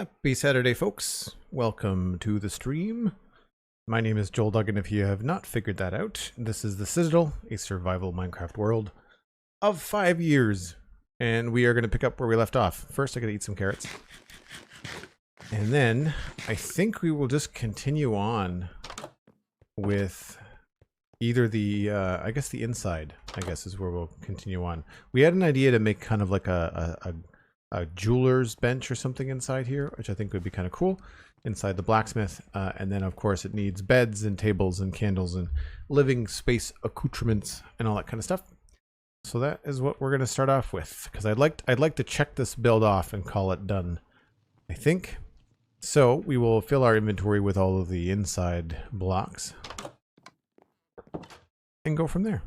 Happy Saturday, folks. Welcome to the stream. My name is Joel Duggan, if you have not figured that out. This is the Citadel, a survival Minecraft world of 5 years. And we are going to pick up where we left off. First, I gotta eat some carrots. And then, I think we will just continue on with either the, I guess the inside, I guess is where we'll continue on. We had an idea to make kind of like a jeweler's bench or something inside here, which I think would be kind of cool inside the blacksmith. And then of course it needs beds and tables and candles and living space accoutrements and all that kind of stuff. So that is what we're going to start off with, because I'd like to check this build off and call it done, I think. So we will fill our inventory with all of the inside blocks and go from there.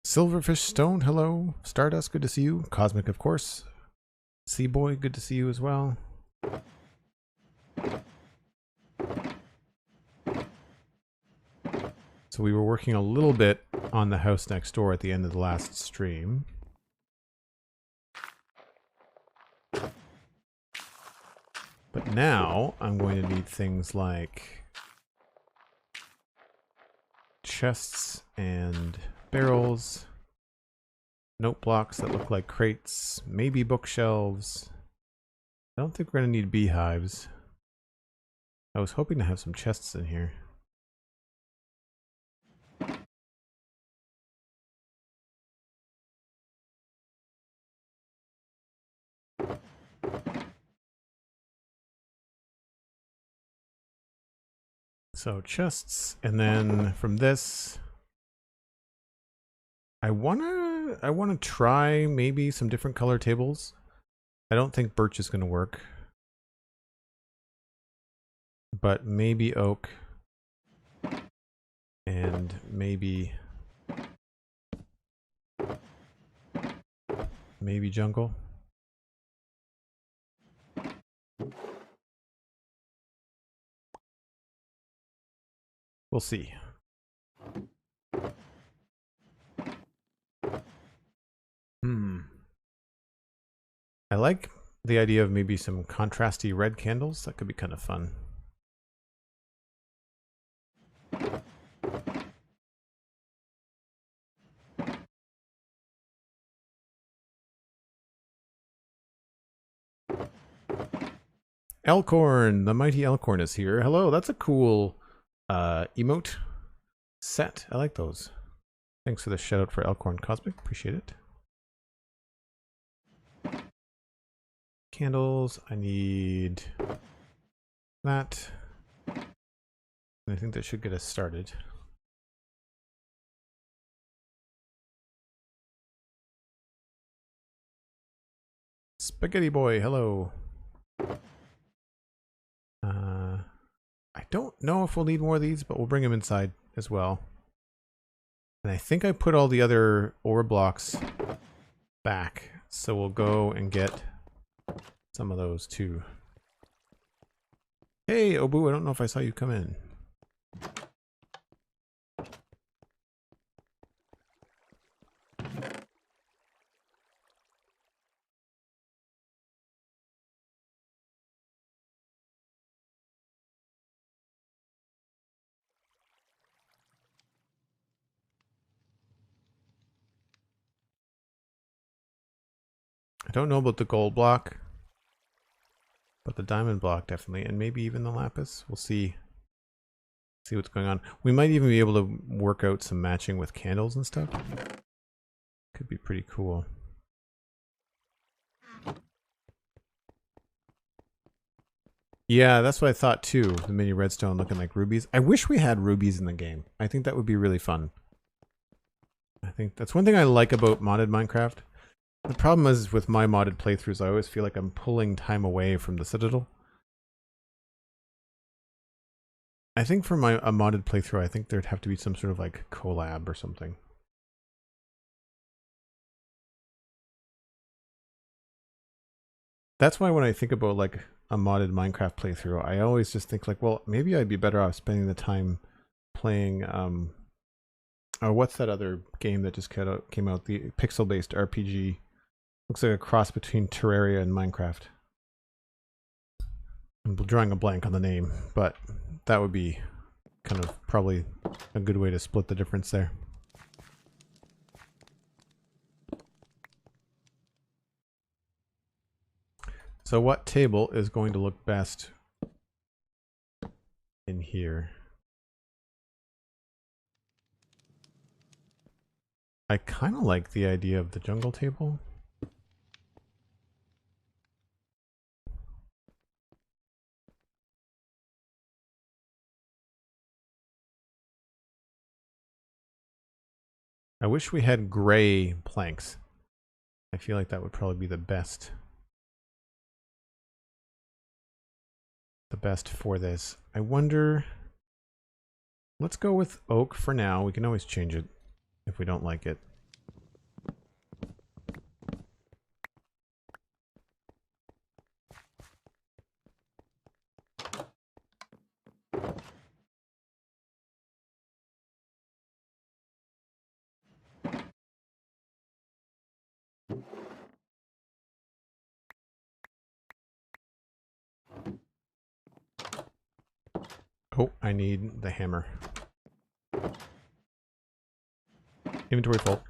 Silverfish Stone, hello. Stardust, good to see you. Cosmic, of course. Sea Boy, good to see you as well. So we were working a little bit on the house next door at the end of the last stream. But now I'm going to need things like chests and barrels, note blocks that look like crates, maybe bookshelves. I don't think we're going to need beehives. I was hoping to have some chests in here. So chests, and then from this I wanna try maybe some different color tables. I don't think birch is gonna work, but maybe oak and maybe jungle. We'll see. I like the idea of maybe some contrasty red candles. That could be kind of fun. Elkhorn, the mighty Elkhorn is here. Hello, that's a cool emote set. I like those. Thanks for the shout out for Elkhorn Cosmic. Appreciate it. Candles. I need that. And I think that should get us started. Spaghetti Boy, hello. I don't know if we'll need more of these, but we'll bring them inside as well. And I think I put all the other ore blocks back, so we'll go and get some of those too. Hey, Obu, I don't know if I saw you come in. I don't know about the gold block, but the diamond block definitely, and maybe even the lapis. We'll see what's going on. We might even be able to work out some matching with candles and stuff. Could be pretty cool. Yeah, that's what I thought too. The mini redstone looking like rubies. I wish we had rubies in the game. I think that would be really fun. I think that's one thing I like about modded Minecraft. The problem is with my modded playthroughs, I always feel like I'm pulling time away from the Citadel. I think for a modded playthrough, I think there'd have to be some sort of like collab or something. That's why when I think about like a modded Minecraft playthrough, I always just think like, well, maybe I'd be better off spending the time playing, oh, what's that other game that just came out? The pixel-based RPG. Looks like a cross between Terraria and Minecraft. I'm drawing a blank on the name, but that would be kind of probably a good way to split the difference there. So what table is going to look best in here? I kind of like the idea of the jungle table. I wish we had gray planks. I feel like that would probably be the best. The best for this. I wonder. Let's go with oak for now. We can always change it if we don't like it. Oh, I need the hammer. Inventory full.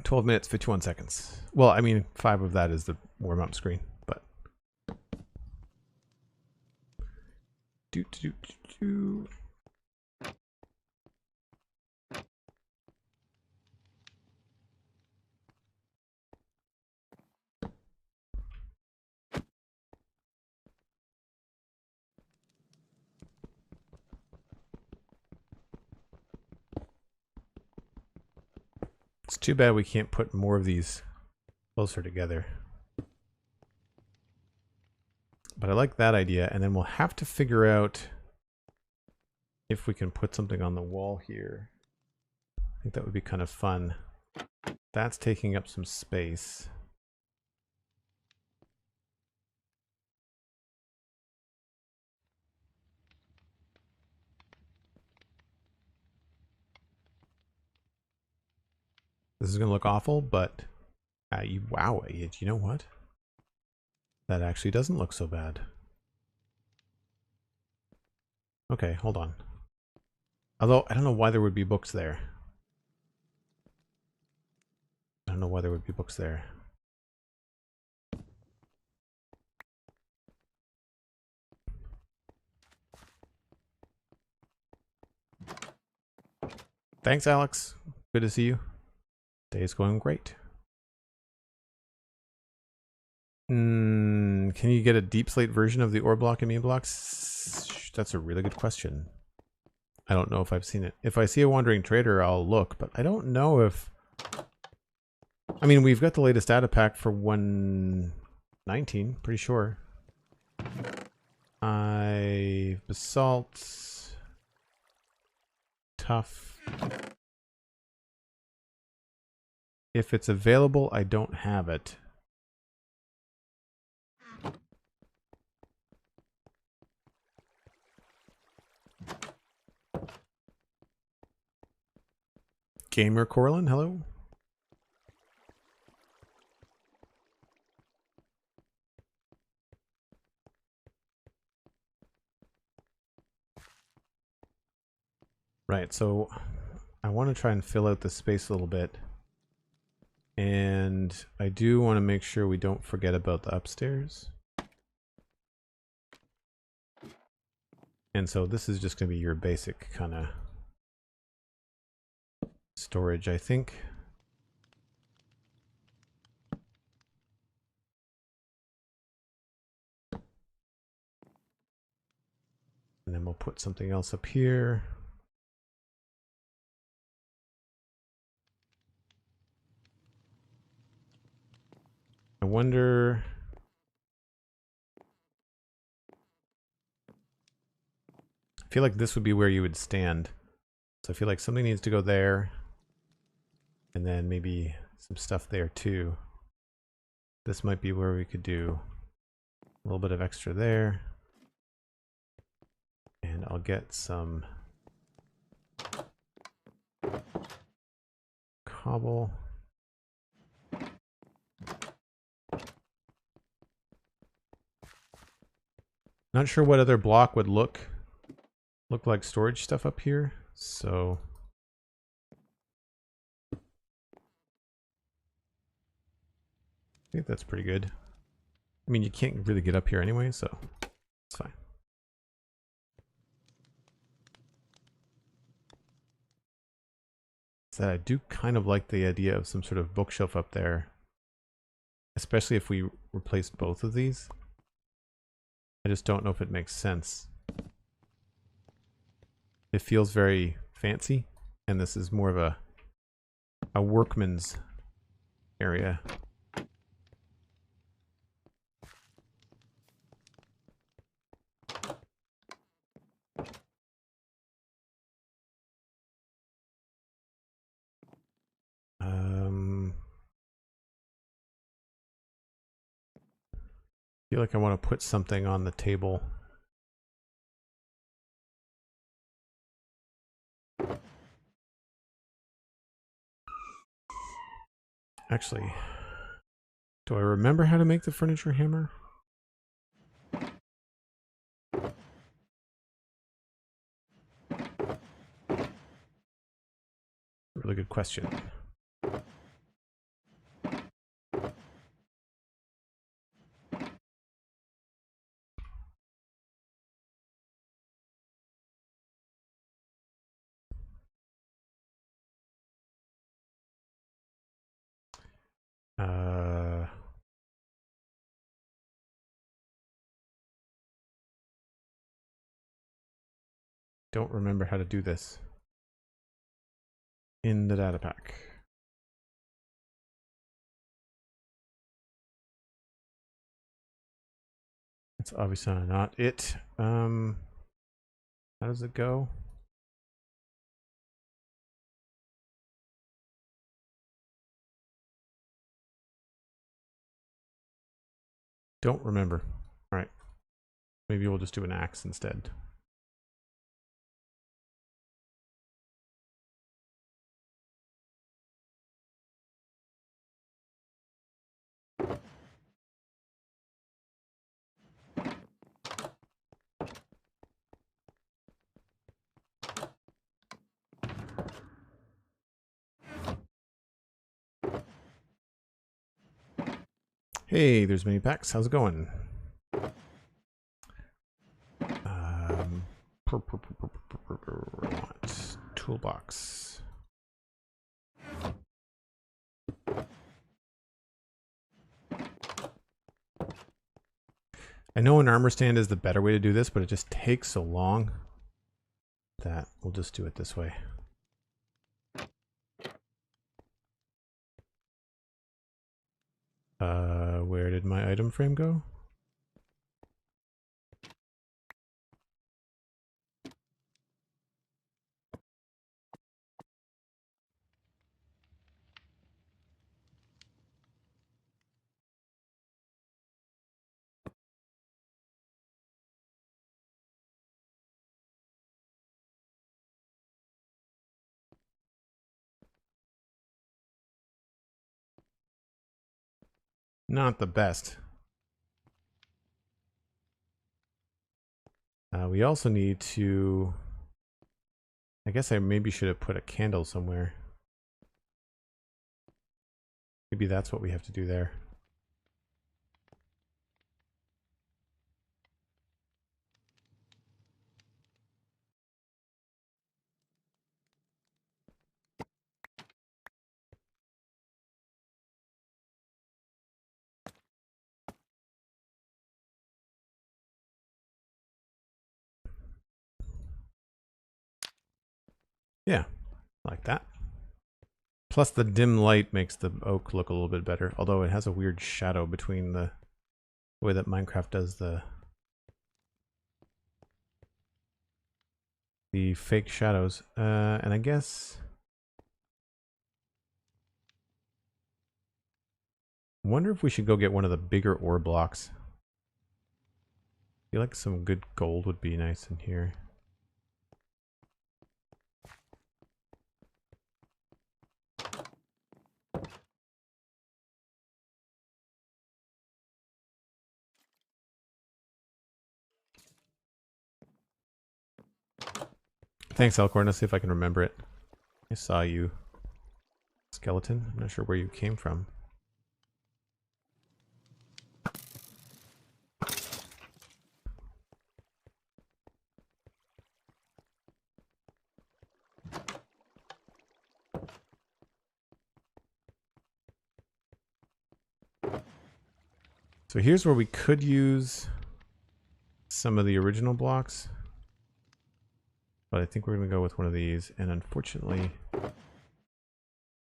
12 minutes, 51 seconds. Well, I mean, 5 of that is the warm-up screen, but... It's too bad we can't put more of these closer together. But I like that idea, and then we'll have to figure out if we can put something on the wall here. I think that would be kind of fun. That's taking up some space. This is going to look awful, but wow, you know what? That actually doesn't look so bad. Okay, hold on. Although, I don't know why there would be books there. I don't know why there would be books there. Thanks, Alex. Good to see you. Day's going great. Can you get a deep slate version of the ore block and meme blocks? That's a really good question. I don't know if I've seen it. If I see a wandering trader, I'll look, but I don't know if... I mean, we've got the latest data pack for 1.19, pretty sure. Basalt... Tough. If it's available, I don't have it. Gamer Corlin, hello. Right, so I want to try and fill out the space a little bit. And I do want to make sure we don't forget about the upstairs. And so this is just going to be your basic kind of storage, I think. And then we'll put something else up here. I wonder... I feel like this would be where you would stand. So I feel like something needs to go there. And then maybe some stuff there too. This might be where we could do A little bit of extra there. And I'll get some cobble. Not sure what other block would look like storage stuff up here, so I think that's pretty good. I mean, you can't really get up here anyway, so it's fine. So I do kind of like the idea of some sort of bookshelf up there, especially if we replaced both of these. I just don't know if it makes sense. It feels very fancy, and this is more of a workman's area. I feel like I want to put something on the table. Actually, do I remember how to make the furniture hammer? Really good question. Don't remember how to do this in the data pack. It's obviously not it. How does it go? Don't remember. All right. Maybe we'll just do an axe instead. Hey, there's mini packs. How's it going? Want toolbox. I know an armor stand is the better way to do this, but it just takes so long that we'll just do it this way. Where did my item frame go? Not the best. We also need to... I guess I maybe should have put a candle somewhere. Maybe that's what we have to do there. Yeah, like that. Plus the dim light makes the oak look a little bit better, although it has a weird shadow between the way that Minecraft does the fake shadows. And I guess... I wonder if we should go get one of the bigger ore blocks. feel like some good gold would be nice in here. Thanks, Elkhorn. Let's see if I can remember it. I saw you. Skeleton? I'm not sure where you came from. So here's where we could use some of the original blocks. But I think we're going to go with one of these. And unfortunately,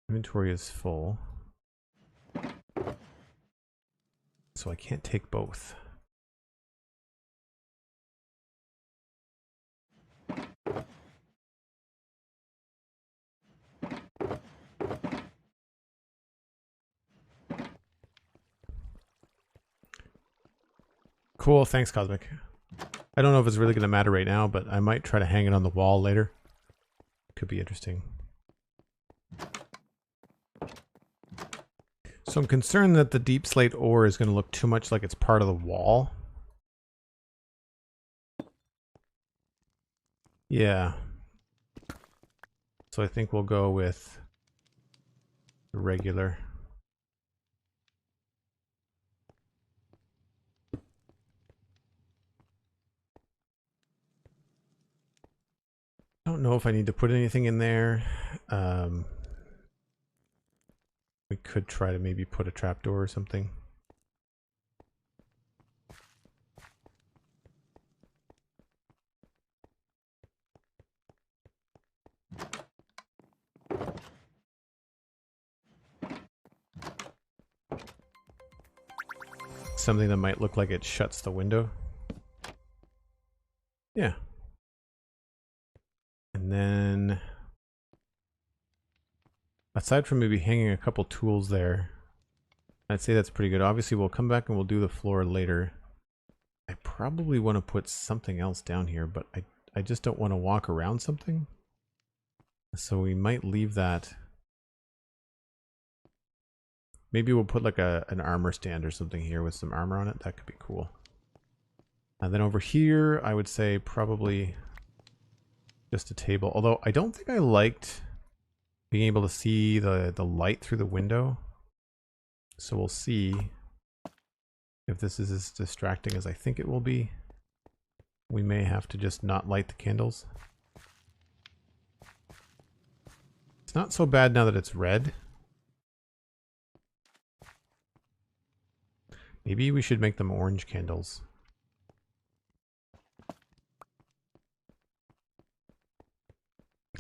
inventory is full. So I can't take both. Cool, thanks Cosmic. I don't know if it's really going to matter right now, but I might try to hang it on the wall later. Could be interesting. So I'm concerned that the deep slate ore is going to look too much like it's part of the wall. Yeah. So I think we'll go with the regular. I don't know if I need to put anything in there. We could try to maybe put a trapdoor or something. Something that might look like it shuts the window. Yeah. And then, aside from maybe hanging a couple tools there, I'd say that's pretty good. Obviously, we'll come back and we'll do the floor later. I probably want to put something else down here, but I just don't want to walk around something. So we might leave that. Maybe we'll put like an armor stand or something here with some armor on it. That could be cool. And then over here, I would say probably just a table. Although I don't think I liked being able to see the light through the window. So we'll see if this is as distracting as I think it will be. We may have to just not light the candles. It's not so bad now that it's red. Maybe we should make them orange candles.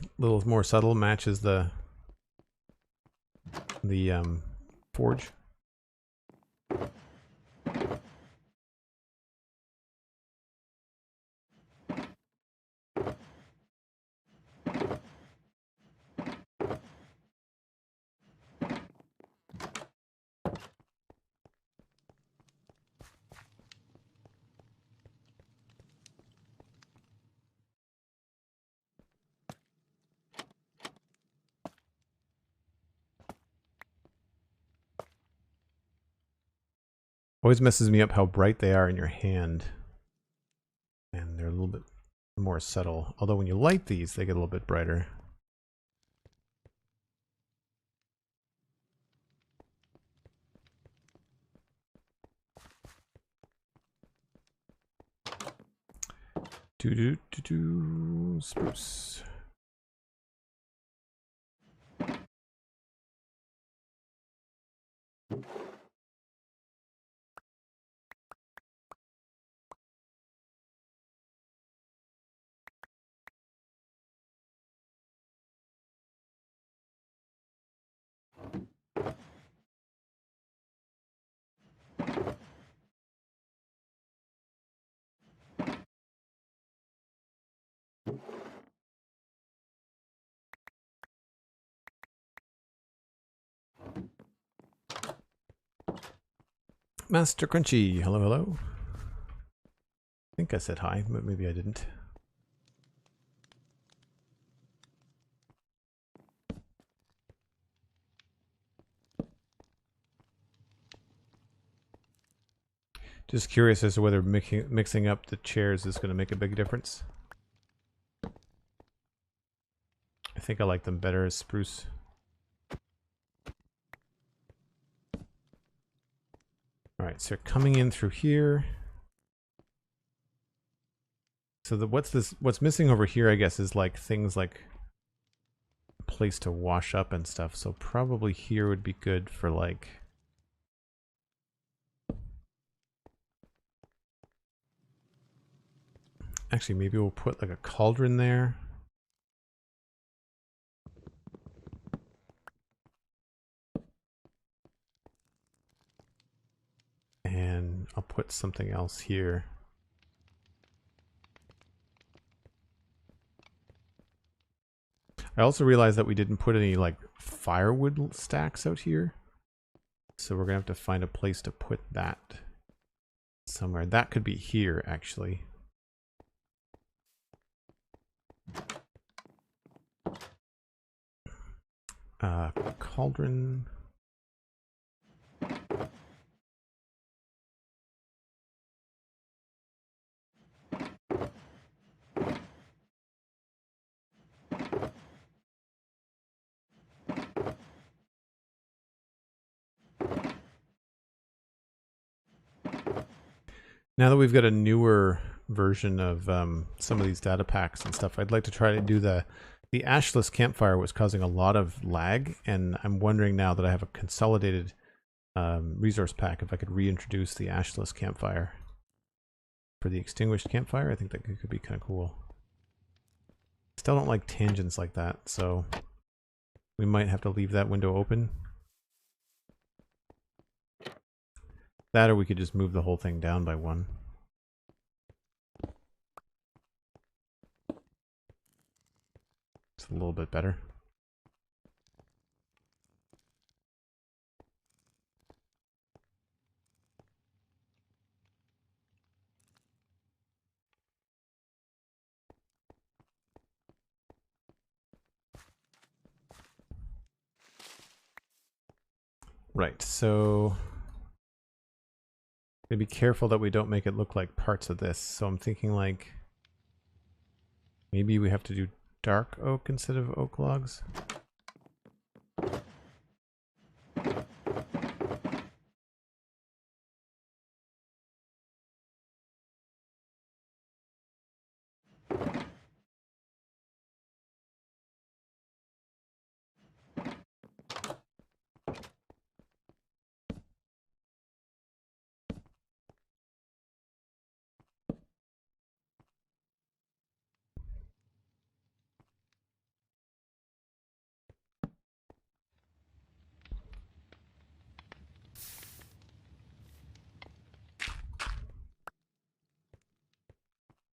A little more subtle, matches the forge. Always messes me up how bright they are in your hand. And they're a little bit more subtle. Although when you light these, they get a little bit brighter. Spruce. Master Crunchy, hello, hello. I think I said hi, but maybe I didn't. Just curious as to whether mixing up the chairs is going to make a big difference. I think I like them better as spruce. Alright, so coming in through here. So what's missing over here, I guess, is like things like a place to wash up and stuff. So probably here would be good for like actually maybe we'll put like a cauldron there. And I'll put something else here. I also realized that we didn't put any like firewood stacks out here. So we're gonna have to find a place to put that somewhere. That could be here actually. Cauldron. Now that we've got a newer version of some of these data packs and stuff, I'd like to try to do the ashless campfire was causing a lot of lag, and I'm wondering now that I have a consolidated resource pack if I could reintroduce the ashless campfire for the extinguished campfire. I think that could be kind of cool. Still don't like tangents like that, so we might have to leave that window open. That, or we could just move the whole thing down by one. It's a little bit better. Right, so be careful that we don't make it look like parts of this. So I'm thinking like maybe we have to do dark oak instead of oak logs.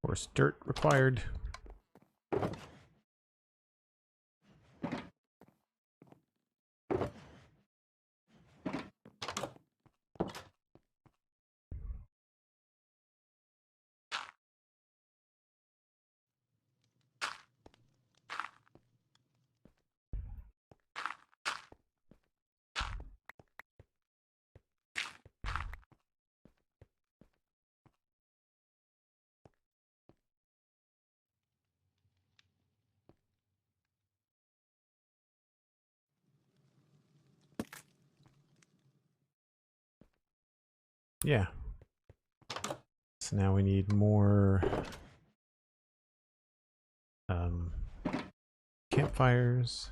Of course, dirt required. Yeah. So now we need more campfires.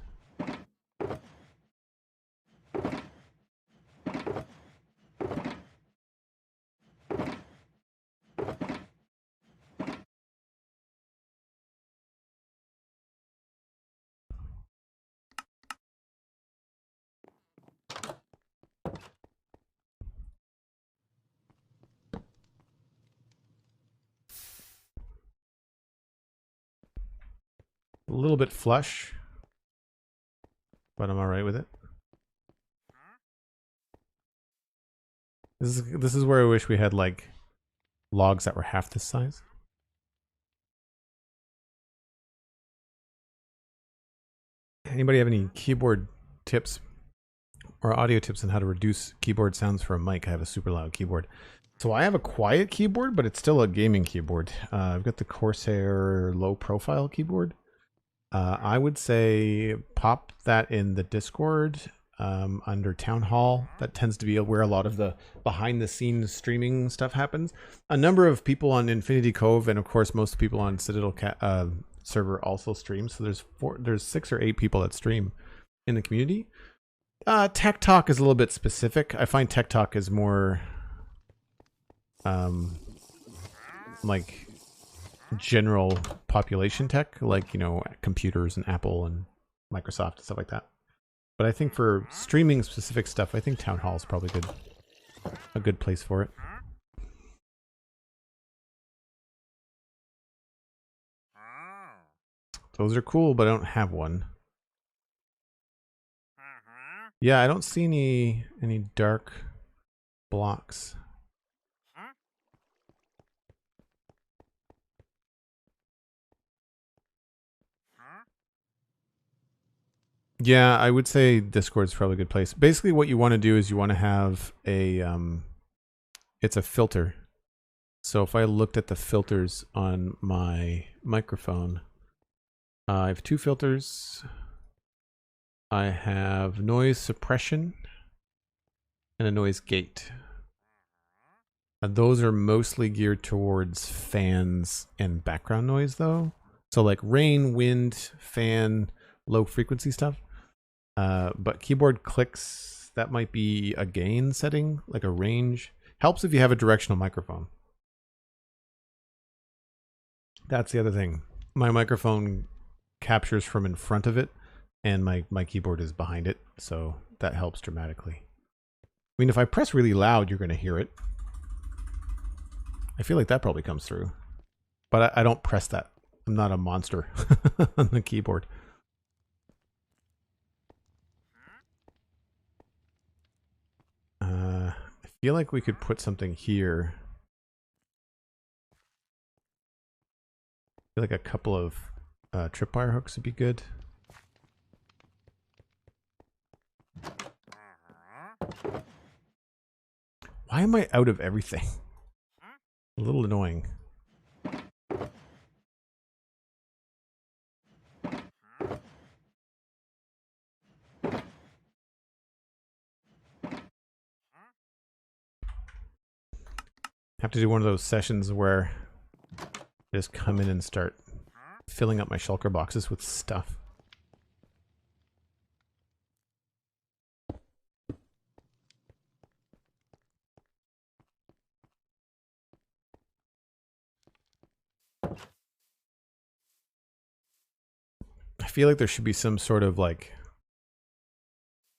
A little bit flush, but I'm all right with it. This is where I wish we had like logs that were half this size. Anybody have any keyboard tips or audio tips on how to reduce keyboard sounds for a mic? I have a super loud keyboard. So I have a quiet keyboard, but it's still a gaming keyboard. I've got the Corsair low profile keyboard. I would say pop that in the Discord under Town Hall. That tends to be where a lot of the behind the scenes streaming stuff happens. A number of people on Infinity Cove, and of course most people on Citadel server also stream. So there's 6 or 8 people that stream in the community. Tech Talk is a little bit specific. I find Tech Talk is more like general population tech, like, you know, computers and Apple and Microsoft and stuff like that. But I think for streaming specific stuff, I think Town Hall is probably a good place for it. Those are cool, but I don't have one. Yeah, I don't see any dark blocks. Yeah, I would say Discord's probably a good place. Basically what you want to do is you want to have a it's a filter. So if I looked at the filters on my microphone, I have 2 filters. I have noise suppression and a noise gate. Those are mostly geared towards fans and background noise though. So like rain, wind, fan, low frequency stuff. But keyboard clicks, that might be a gain setting, like a range. Helps if you have a directional microphone. That's the other thing. My microphone captures from in front of it, and my keyboard is behind it, so that helps dramatically. I mean, if I press really loud, you're going to hear it. I feel like that probably comes through. But I don't press that. I'm not a monster on the keyboard. I feel like we could put something here. I feel like a couple of tripwire hooks would be good. Why am I out of everything? A little annoying. Have to do one of those sessions where I just come in and start filling up my shulker boxes with stuff. I feel like there should be some sort of like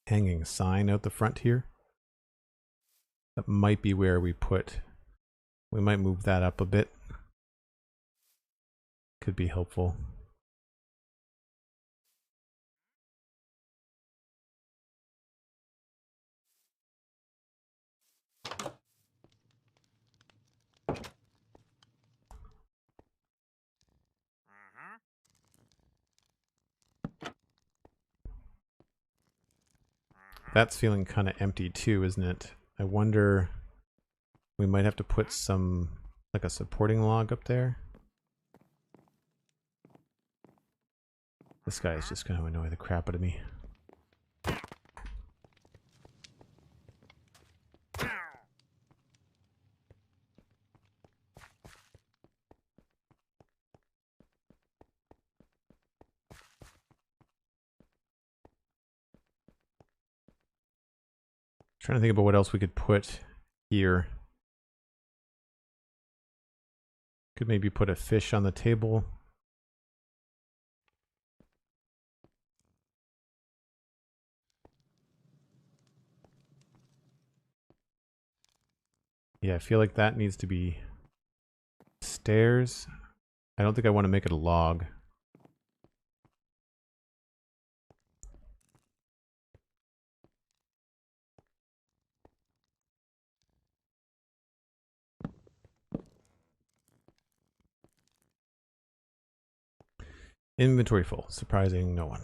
hanging sign out the front here. That might be where we might move that up a bit. Could be helpful. That's feeling kind of empty too, isn't it? I wonder, we might have to put some, like a supporting log up there. This guy is just going to annoy the crap out of me. Trying to think about what else we could put here. Could maybe put a fish on the table. Yeah, I feel like that needs to be stairs. I don't think I want to make it a log. Inventory full, surprising no one.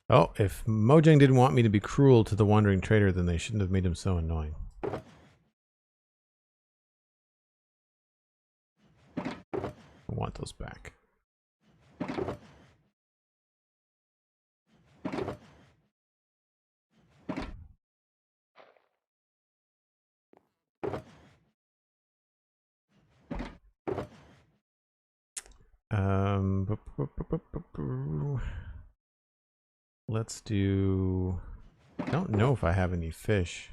Oh, if Mojang didn't want me to be cruel to the wandering trader, then they shouldn't have made him so annoying. I want those back. Let's do... I don't know if I have any fish.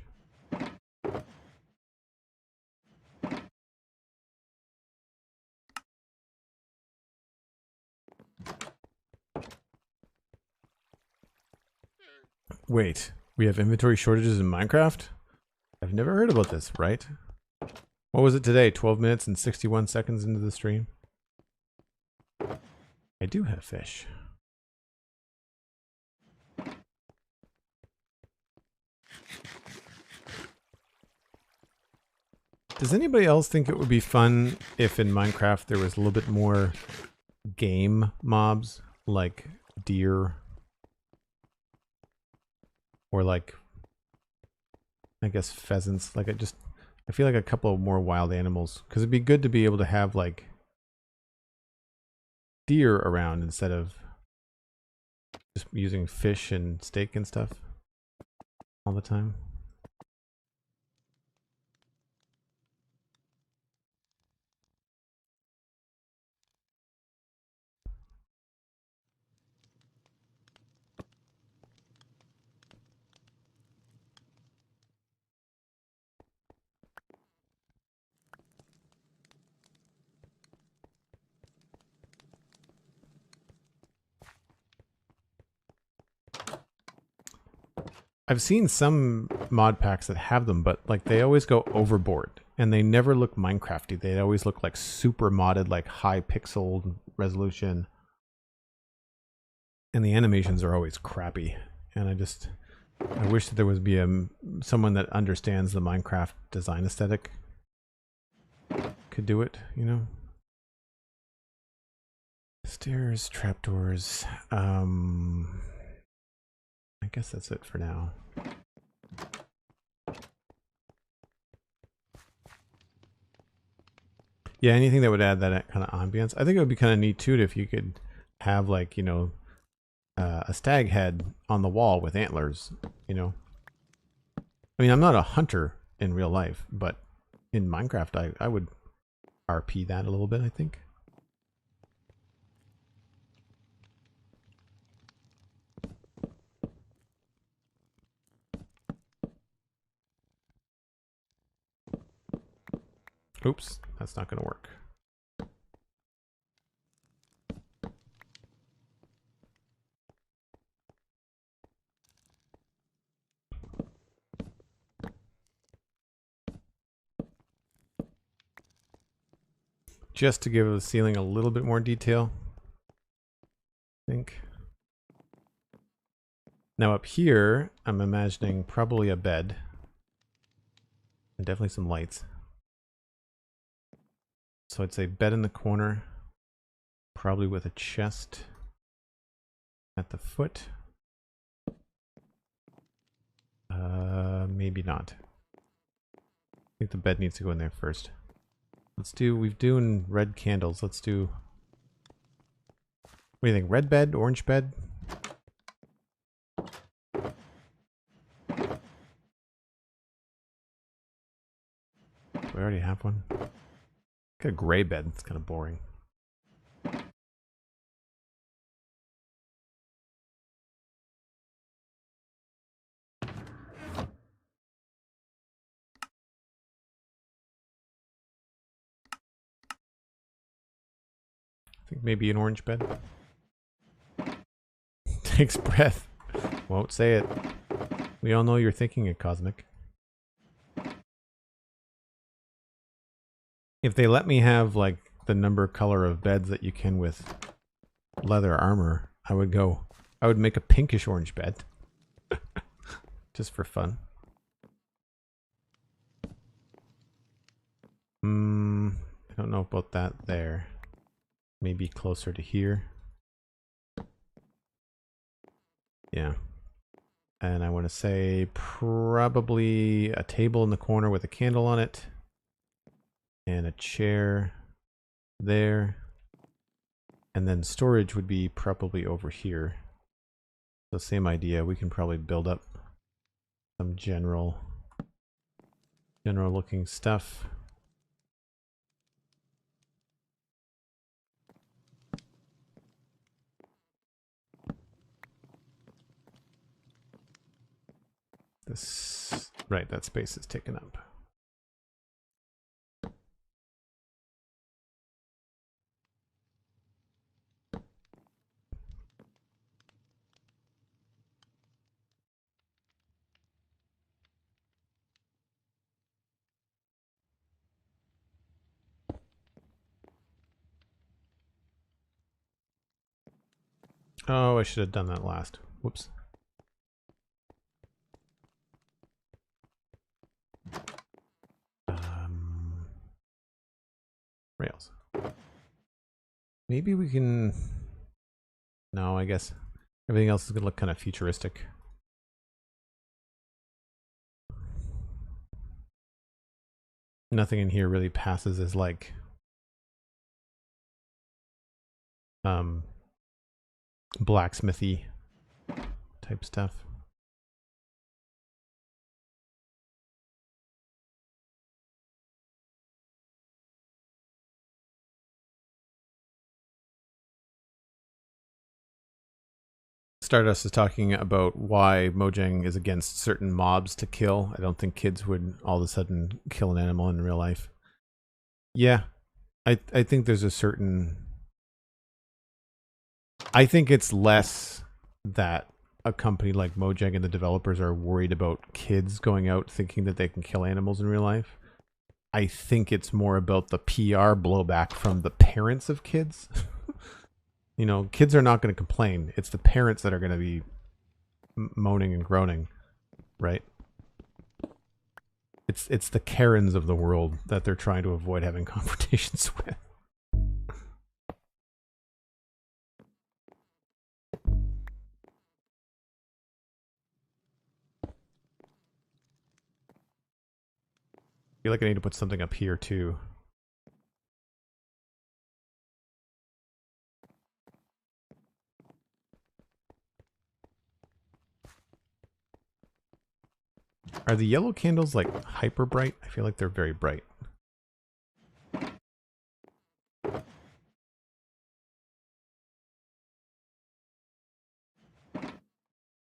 Wait, we have inventory shortages in Minecraft? I've never heard about this, right? What was it today? 12 minutes and 61 seconds into the stream? I do have fish. Does anybody else think it would be fun if in Minecraft there was a little bit more game mobs, like deer? Or like, I guess pheasants. Like I feel like a couple of more wild animals. Because it'd be good to be able to have like deer around instead of just using fish and steak and stuff all the time. I've seen some mod packs that have them, but like they always go overboard and they never look Minecrafty. They always look like super modded, like high pixel resolution. And the animations are always crappy. And I wish that there would be someone that understands the Minecraft design aesthetic could do it, you know? Stairs, trapdoors, I guess that's it for now. Yeah, anything that would add that kind of ambience. I think it would be kind of neat too if you could have like, you know, a stag head on the wall with antlers, you know. I mean, I'm not a hunter in real life, but in Minecraft, I would RP that a little bit, I think. Oops, that's not going to work. Just to give the ceiling a little bit more detail, I think. Now up here, I'm imagining probably a bed. And definitely some lights. So I'd say bed in the corner, probably with a chest at the foot. Maybe not. I think the bed needs to go in there first. We've doing red candles. Let's do, what do you think? Red bed, orange bed? Do I already have one? Got a gray bed. It's kind of boring. I think maybe an orange bed. Takes breath. Won't say it. We all know you're thinking it, Cosmic. If they let me have like the number color of beds that you can with leather armor, I would make a pinkish orange bed. Just for fun. I don't know about that there. Maybe closer to here. Yeah. And I want to say probably a table in the corner with a candle on it. And a chair there. And then storage would be probably over here. So same idea. We can probably build up some general looking stuff. This, right, that space is taken up. Oh, I should have done that last. Whoops. Rails. Maybe we can... No, I guess everything else is going to look kind of futuristic. Nothing in here really passes as like... blacksmithy type stuff. Stardust is talking about why Mojang is against certain mobs to kill. I don't think kids would all of a sudden kill an animal in real life. Yeah, I think there's a certain... I think it's less that a company like Mojang and the developers are worried about kids going out thinking that they can kill animals in real life. I think it's more about the PR blowback from the parents of kids. You know, kids are not going to complain. It's the parents that are going to be moaning and groaning, right? It's the Karens of the world that they're trying to avoid having confrontations with. I feel like I need to put something up here too. Are the yellow candles like hyper bright? I feel like they're very bright.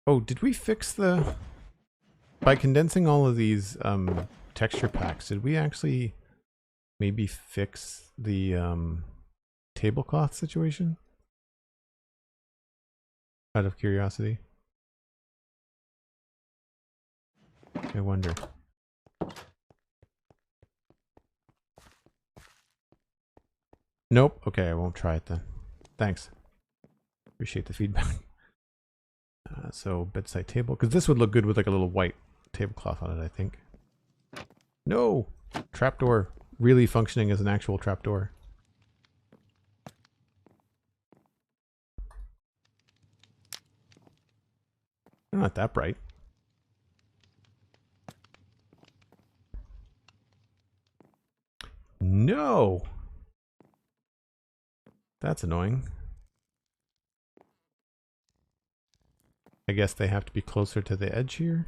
Oh, did we fix the... By condensing all of these texture packs, did we actually maybe fix the tablecloth situation? Out of curiosity. I wonder. Nope. Okay, I won't try it then. Thanks. Appreciate the feedback. So bedside table, because this would look good with like a little white tablecloth on it, I think. No! Trapdoor. Really functioning as an actual trapdoor. They're not that bright. No! That's annoying. I guess they have to be closer to the edge here.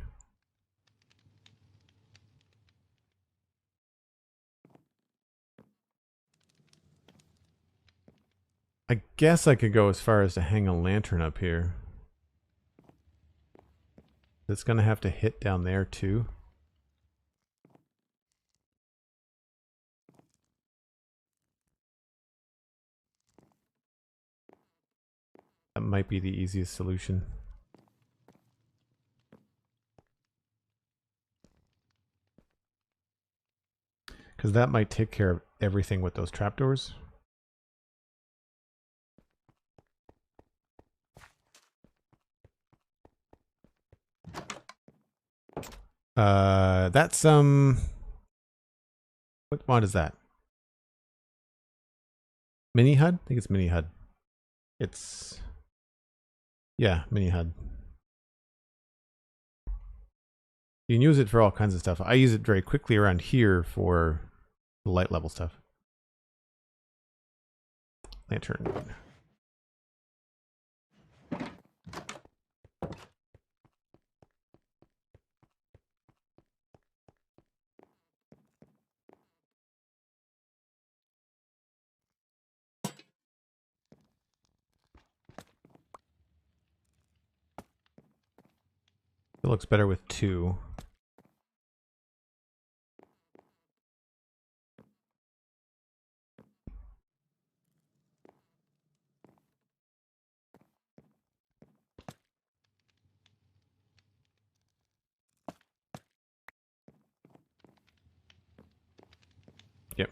I guess I could go as far as to hang a lantern up here. It's gonna have to hit down there too. That might be the easiest solution. Because that might take care of everything with those trapdoors. That's What mod is that? Mini HUD? I think it's Mini HUD. It's... yeah, Mini HUD. You can use it for all kinds of stuff. I use it very quickly around here for the light level stuff. Lantern. It looks better with 2. Yep.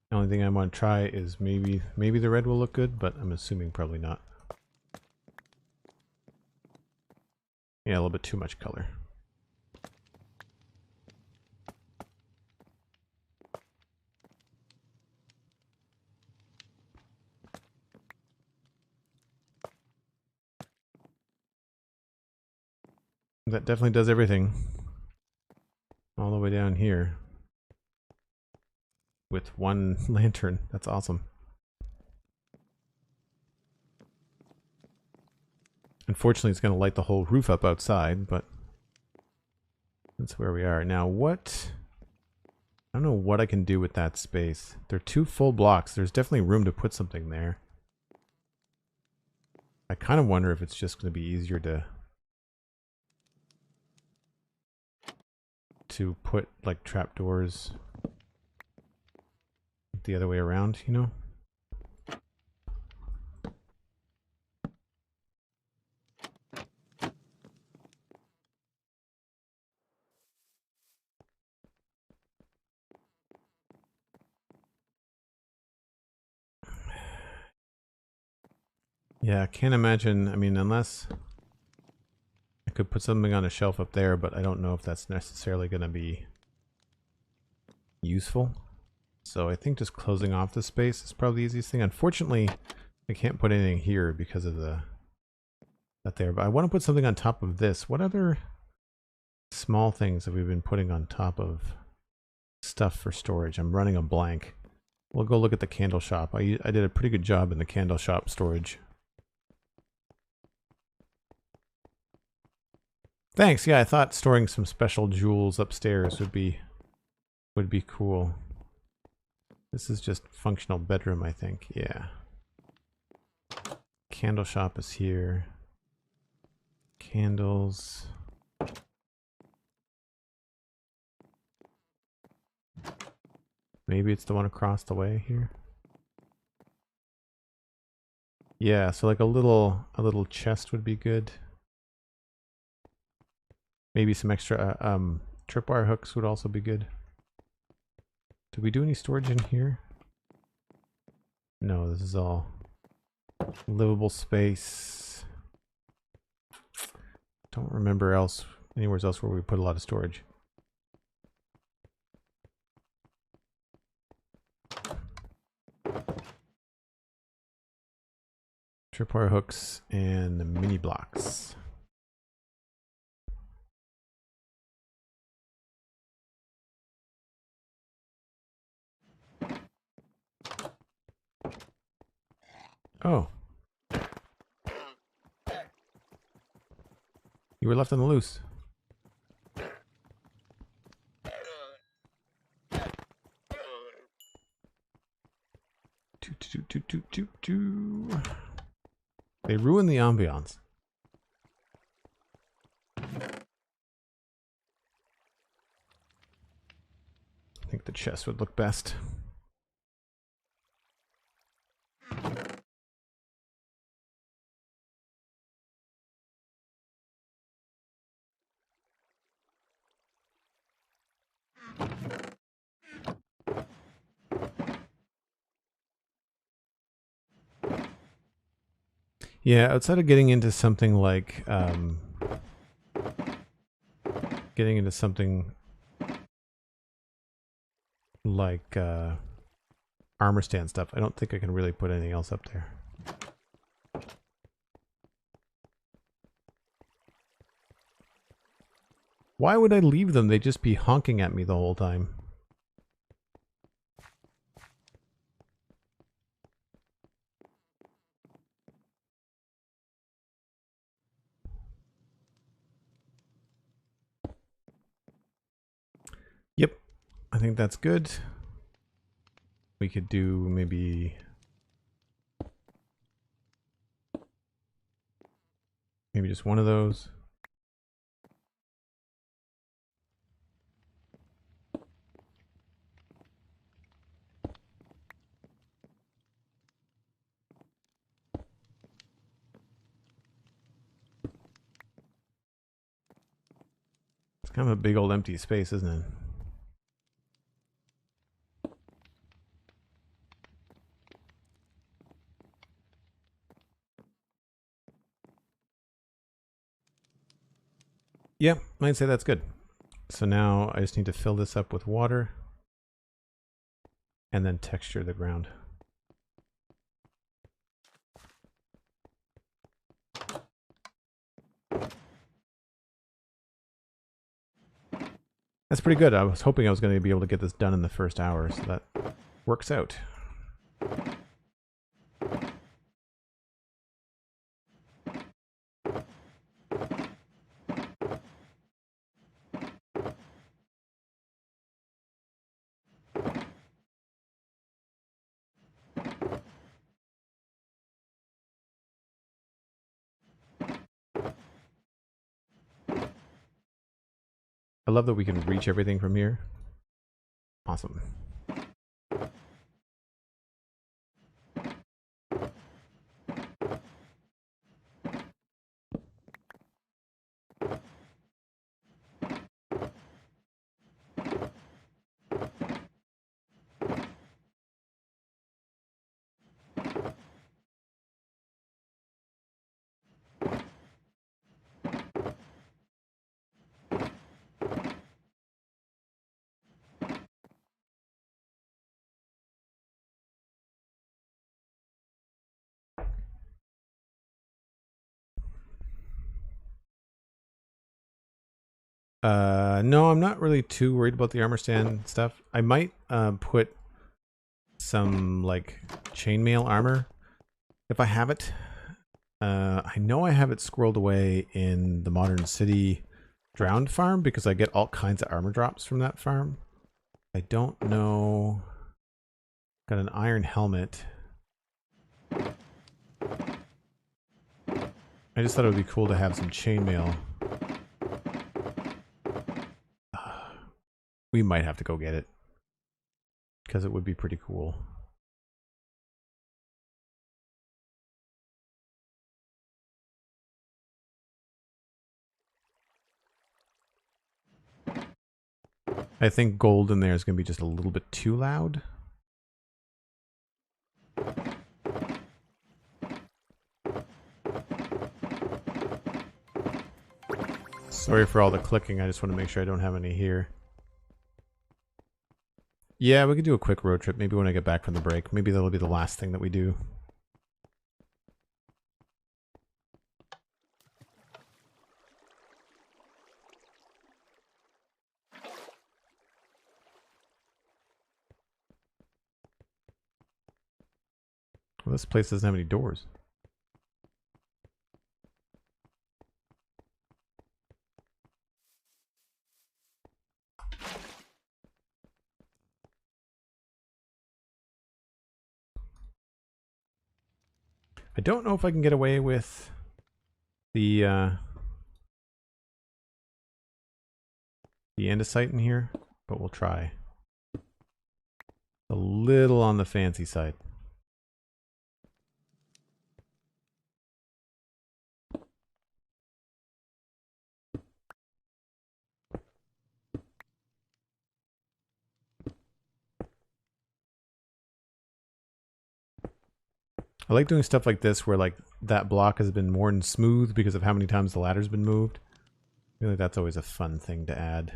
The only thing I want to try is maybe the red will look good, but I'm assuming probably not. Yeah, a little bit too much color. That definitely does everything. All the way down here. With 1 lantern. That's awesome. Unfortunately, it's going to light the whole roof up outside, but that's where we are. Now, what... I don't know what I can do with that space. They're 2 full blocks. There's definitely room to put something there. I kind of wonder if it's just going to be easier to put, like, trapdoors the other way around, you know? Yeah, I can't imagine, I mean, unless I could put something on a shelf up there, but I don't know if that's necessarily going to be useful. So I think just closing off the space is probably the easiest thing. Unfortunately, I can't put anything here because of that there, but I want to put something on top of this. What other small things have we been putting on top of stuff for storage? I'm running a blank. We'll go look at the candle shop. I did a pretty good job in the candle shop storage. Thanks. Yeah, I thought storing some special jewels upstairs would be cool. This is just functional bedroom, I think. Yeah. Candle shop is here. Candles. Maybe it's the one across the way here. Yeah, so like a little chest would be good. Maybe some extra tripwire hooks would also be good. Did we do any storage in here? No, this is all livable space. Don't remember anywhere else where we put a lot of storage. Tripwire hooks and the mini blocks. Oh. You were left on the loose. They ruin the ambiance. I think the chest would look best. Yeah, outside of getting into something like like armor stand stuff. I don't think I can really put anything else up there. Why would I leave them? They'd just be honking at me the whole time. Yep, I think that's good. We could do maybe just one of those. It's kind of a big old empty space, isn't it? Yeah, I'd say that's good. So now I just need to fill this up with water and then texture the ground. That's pretty good. I was hoping I was going to be able to get this done in the first hour, so that works out. I love that we can reach everything from here. Awesome. No, I'm not really too worried about the armor stand stuff. I might put some like chainmail armor if I have it. I know I have it squirreled away in the Modern City Drowned farm because I get all kinds of armor drops from that farm. I don't know. Got an iron helmet. I just thought it would be cool to have some chainmail. We might have to go get it because it would be pretty cool. I think gold in there is going to be just a little bit too loud. Sorry for all the clicking. I just want to make sure I don't have any here. Yeah, we could do a quick road trip. Maybe when I get back from the break. Maybe that'll be the last thing that we do. Well, this place doesn't have any doors. I don't know if I can get away with the andesite in here, but we'll try. A little on the fancy side. I like doing stuff like this where like that block has been worn smooth because of how many times the ladder's been moved. I feel like that's always a fun thing to add.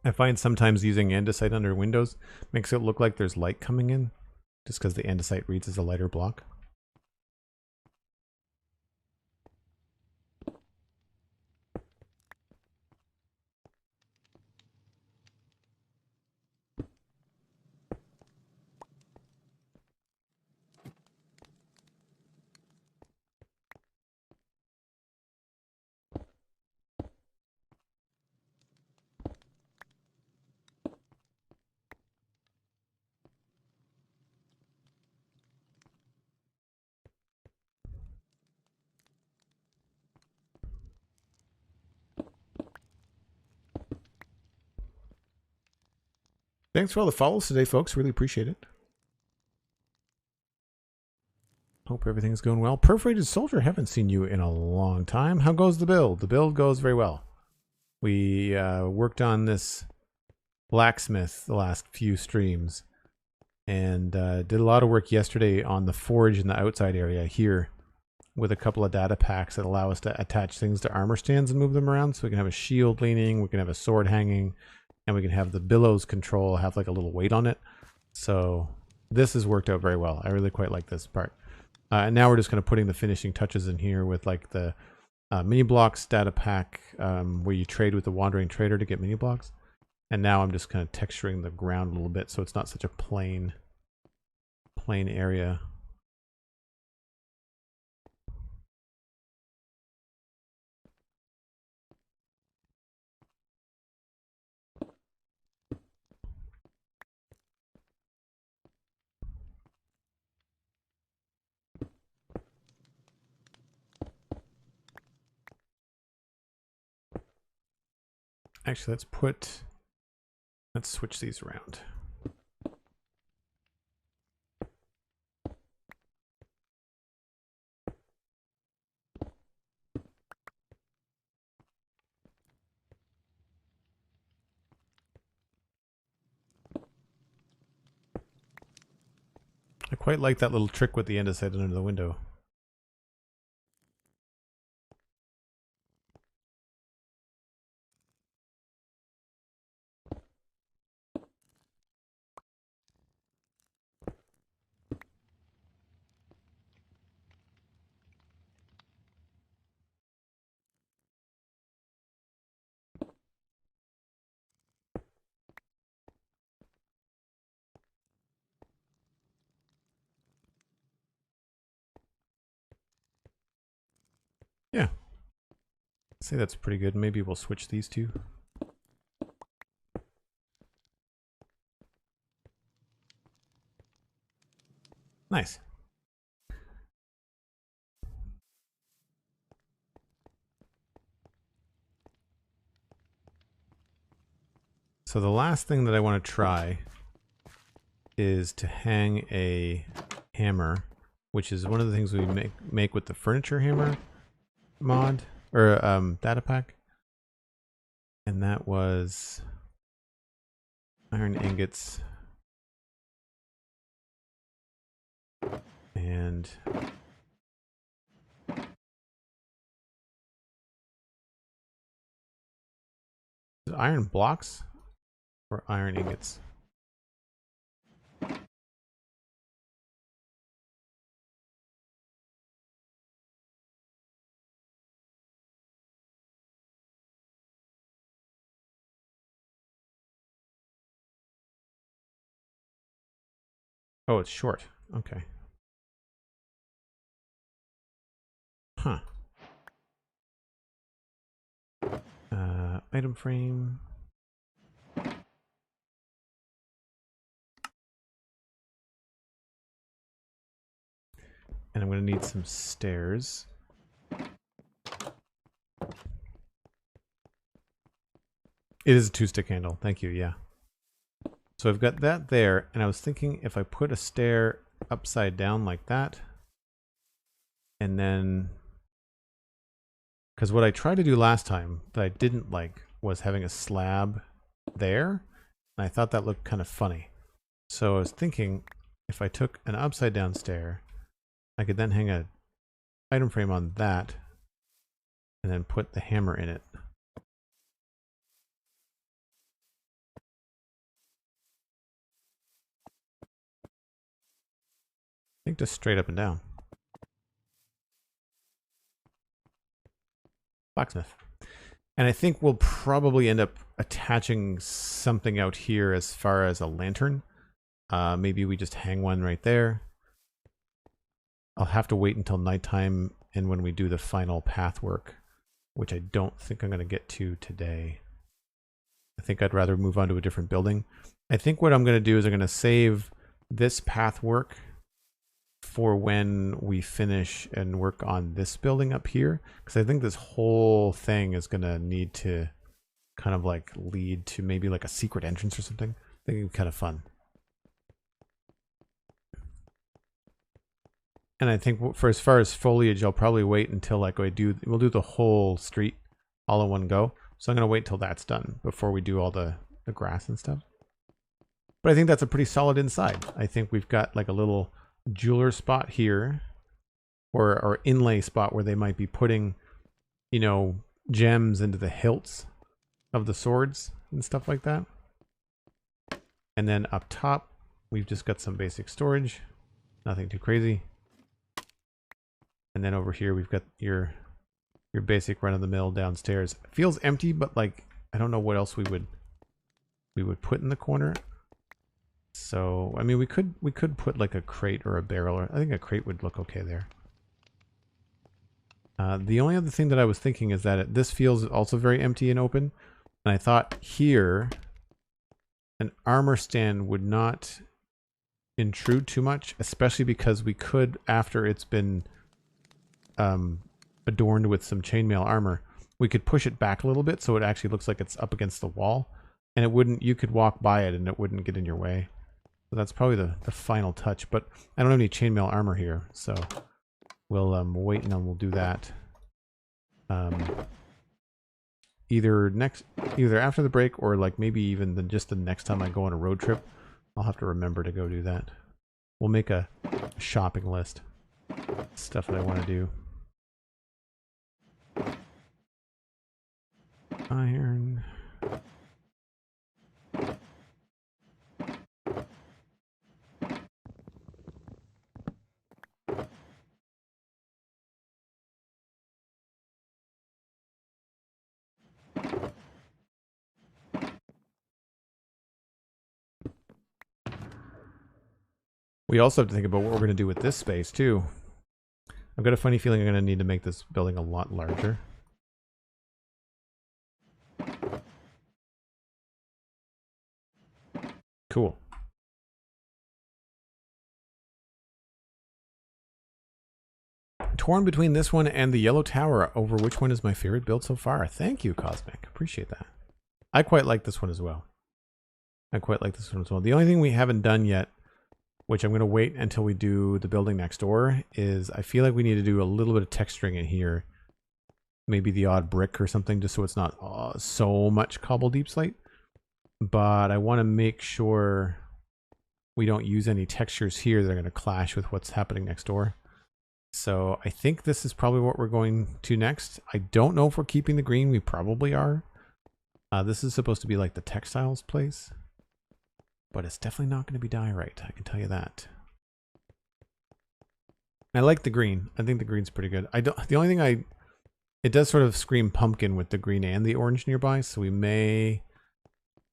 I find sometimes using andesite under windows makes it look like there's light coming in, just because the andesite reads as a lighter block. Thanks for all the follows today, folks. Really appreciate it. Hope everything's going well. Perforated Soldier, haven't seen you in a long time. How goes the build? The build goes very well. We worked on this Blacksmith the last few streams and did a lot of work yesterday on the forge in the outside area here with a couple of data packs that allow us to attach things to armor stands and move them around. So we can have a shield leaning, we can have a sword hanging, and we can have the billows control have like a little weight on it. So this has worked out very well. I really quite like this part. And now we're just kind of putting the finishing touches in here with like the mini blocks data pack where you trade with the wandering trader to get mini blocks. And now I'm just kind of texturing the ground a little bit so it's not such a plain area. Actually, let's switch these around. I quite like that little trick with the andesite under the window. Yeah. I'd say that's pretty good. Maybe we'll switch these two. Nice. So the last thing that I want to try is to hang a hammer, which is one of the things we make with the furniture hammer mod or data pack. And that was iron ingots and iron blocks or iron ingots. Oh, it's short. Okay. Huh. Item frame. And I'm going to need some stairs. It is a 2-stick handle. Thank you. Yeah. So I've got that there, and I was thinking if I put a stair upside down like that, and then, because what I tried to do last time that I didn't like was having a slab there, and I thought that looked kind of funny. So I was thinking if I took an upside down stair, I could then hang a item frame on that, and then put the hammer in it. think just straight up and down. Blacksmith. And I think we'll probably end up attaching something out here as far as a lantern. Maybe we just hang one right there. I'll have to wait until nighttime and when we do the final path work, which I don't think I'm going to get to today. I think I'd rather move on to a different building. I think what I'm going to do is I'm going to save this path work for when we finish and work on this building up here, because I think this whole thing is going to need to kind of like lead to maybe like a secret entrance or something. I think it'd be kind of fun. And I think for as far as foliage, I'll probably wait until like we'll do the whole street all in one go. So I'm going to wait till that's done before we do all the grass and stuff. But I think that's a pretty solid inside. I think we've got like a little jeweler spot here, or inlay spot where they might be putting, you know, gems into the hilts of the swords and stuff like that. And then up top, we've just got some basic storage, nothing too crazy. And then over here, we've got your basic run-of-the-mill downstairs. It feels empty, but like I don't know what else we would put in the corner. So I mean, we could put like a crate or a barrel. Or I think a crate would look okay there. The only other thing that I was thinking is that this feels also very empty and open, and I thought here an armor stand would not intrude too much, especially because we could, after it's been adorned with some chainmail armor, we could push it back a little bit so it actually looks like it's up against the wall, and it wouldn't, you could walk by it and it wouldn't get in your way. So that's probably the final touch, but I don't have any chainmail armor here, so we'll wait and then we'll do that. Either after the break or like maybe even just the next time I go on a road trip, I'll have to remember to go do that. We'll make a shopping list. Stuff that I want to do. Iron. We also have to think about what we're going to do with this space too. I've got a funny feeling I'm going to need to make this building a lot larger. Cool. Torn between this one and the yellow tower over which one is my favorite build so far. Thank you, Cosmic. Appreciate that. I quite like this one as well. The only thing we haven't done yet, which I'm going to wait until we do the building next door, is I feel like we need to do a little bit of texturing in here. Maybe the odd brick or something, just so it's not so much cobble deep slate. But I want to make sure we don't use any textures here that are going to clash with what's happening next door. So I think this is probably what we're going to next. I don't know if we're keeping the green. We probably are. This is supposed to be like the textiles place. But it's definitely not going to be diorite, I can tell you that. I like the green. I think the green's pretty good. The only thing it does sort of scream pumpkin with the green and the orange nearby, so we may,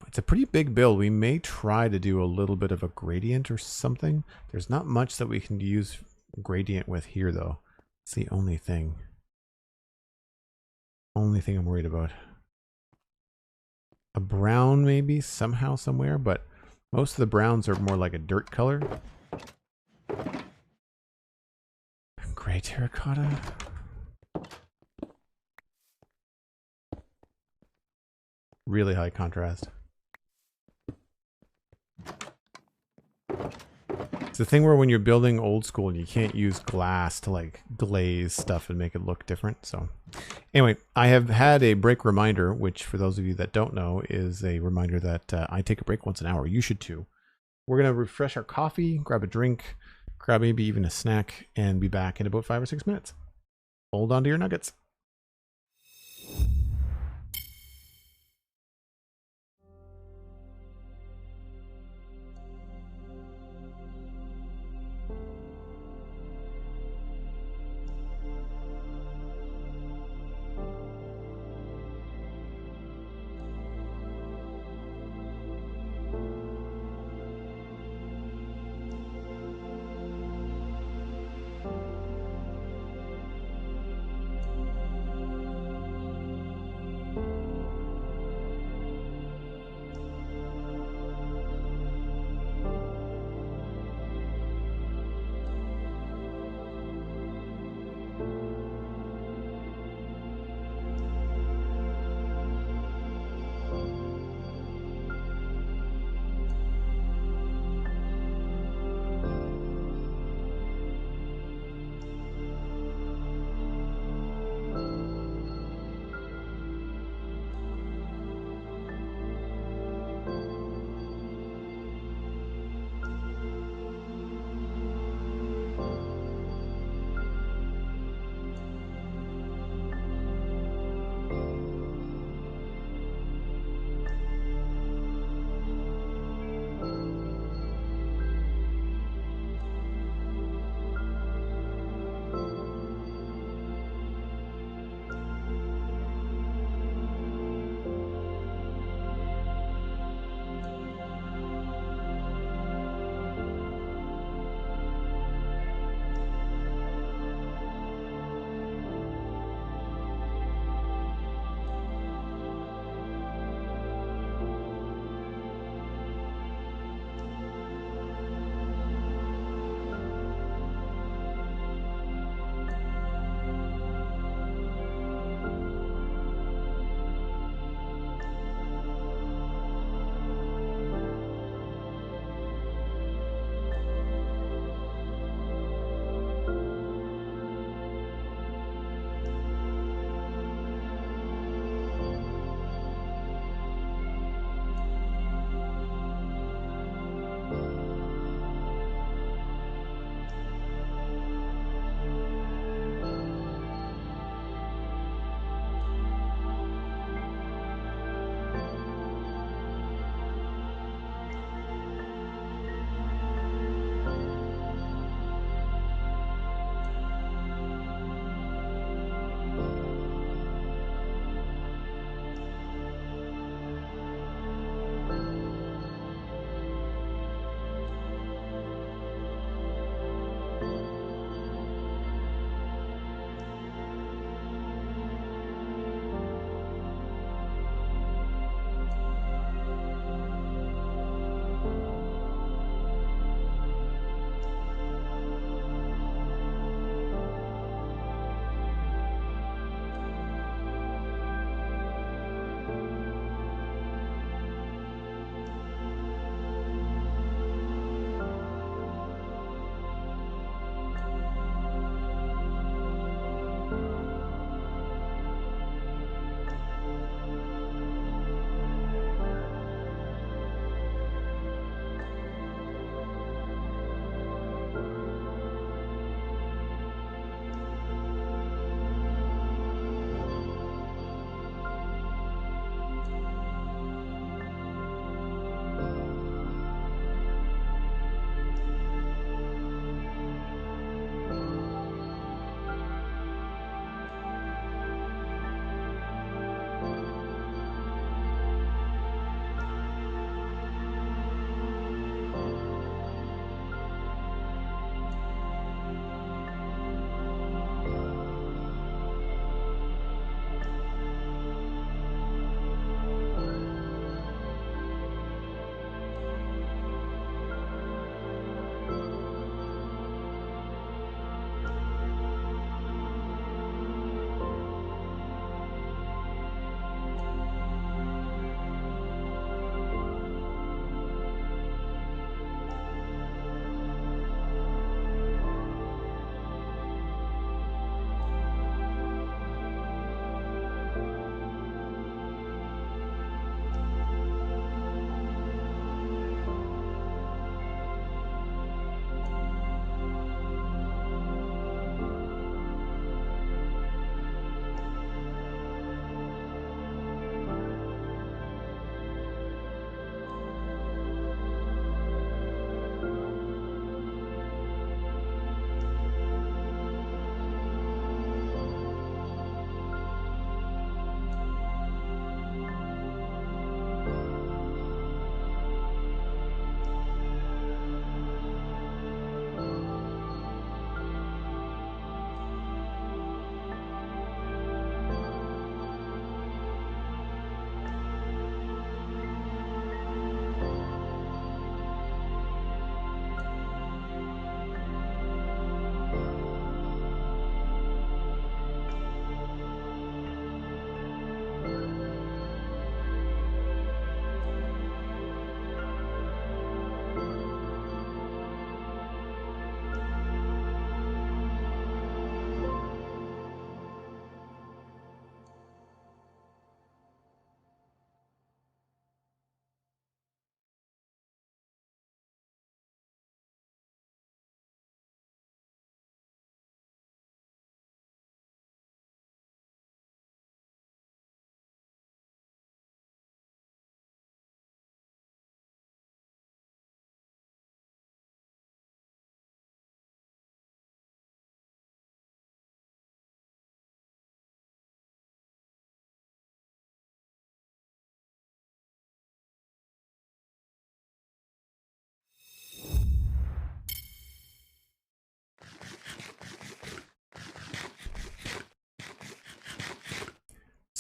it's a pretty big build. We may try to do a little bit of a gradient or something. There's not much that we can use gradient with here though. It's the only thing. Only thing I'm worried about. A brown maybe somehow somewhere, but most of the browns are more like a dirt color. Gray terracotta. Really high contrast. It's the thing where when you're building old school, you can't use glass to like glaze stuff and make it look different. So anyway, I have had a break reminder, which for those of you that don't know is a reminder that I take a break once an hour. You should too. We're going to refresh our coffee, grab a drink, grab maybe even a snack, and be back in about 5 or 6 minutes. Hold on to your nuggets.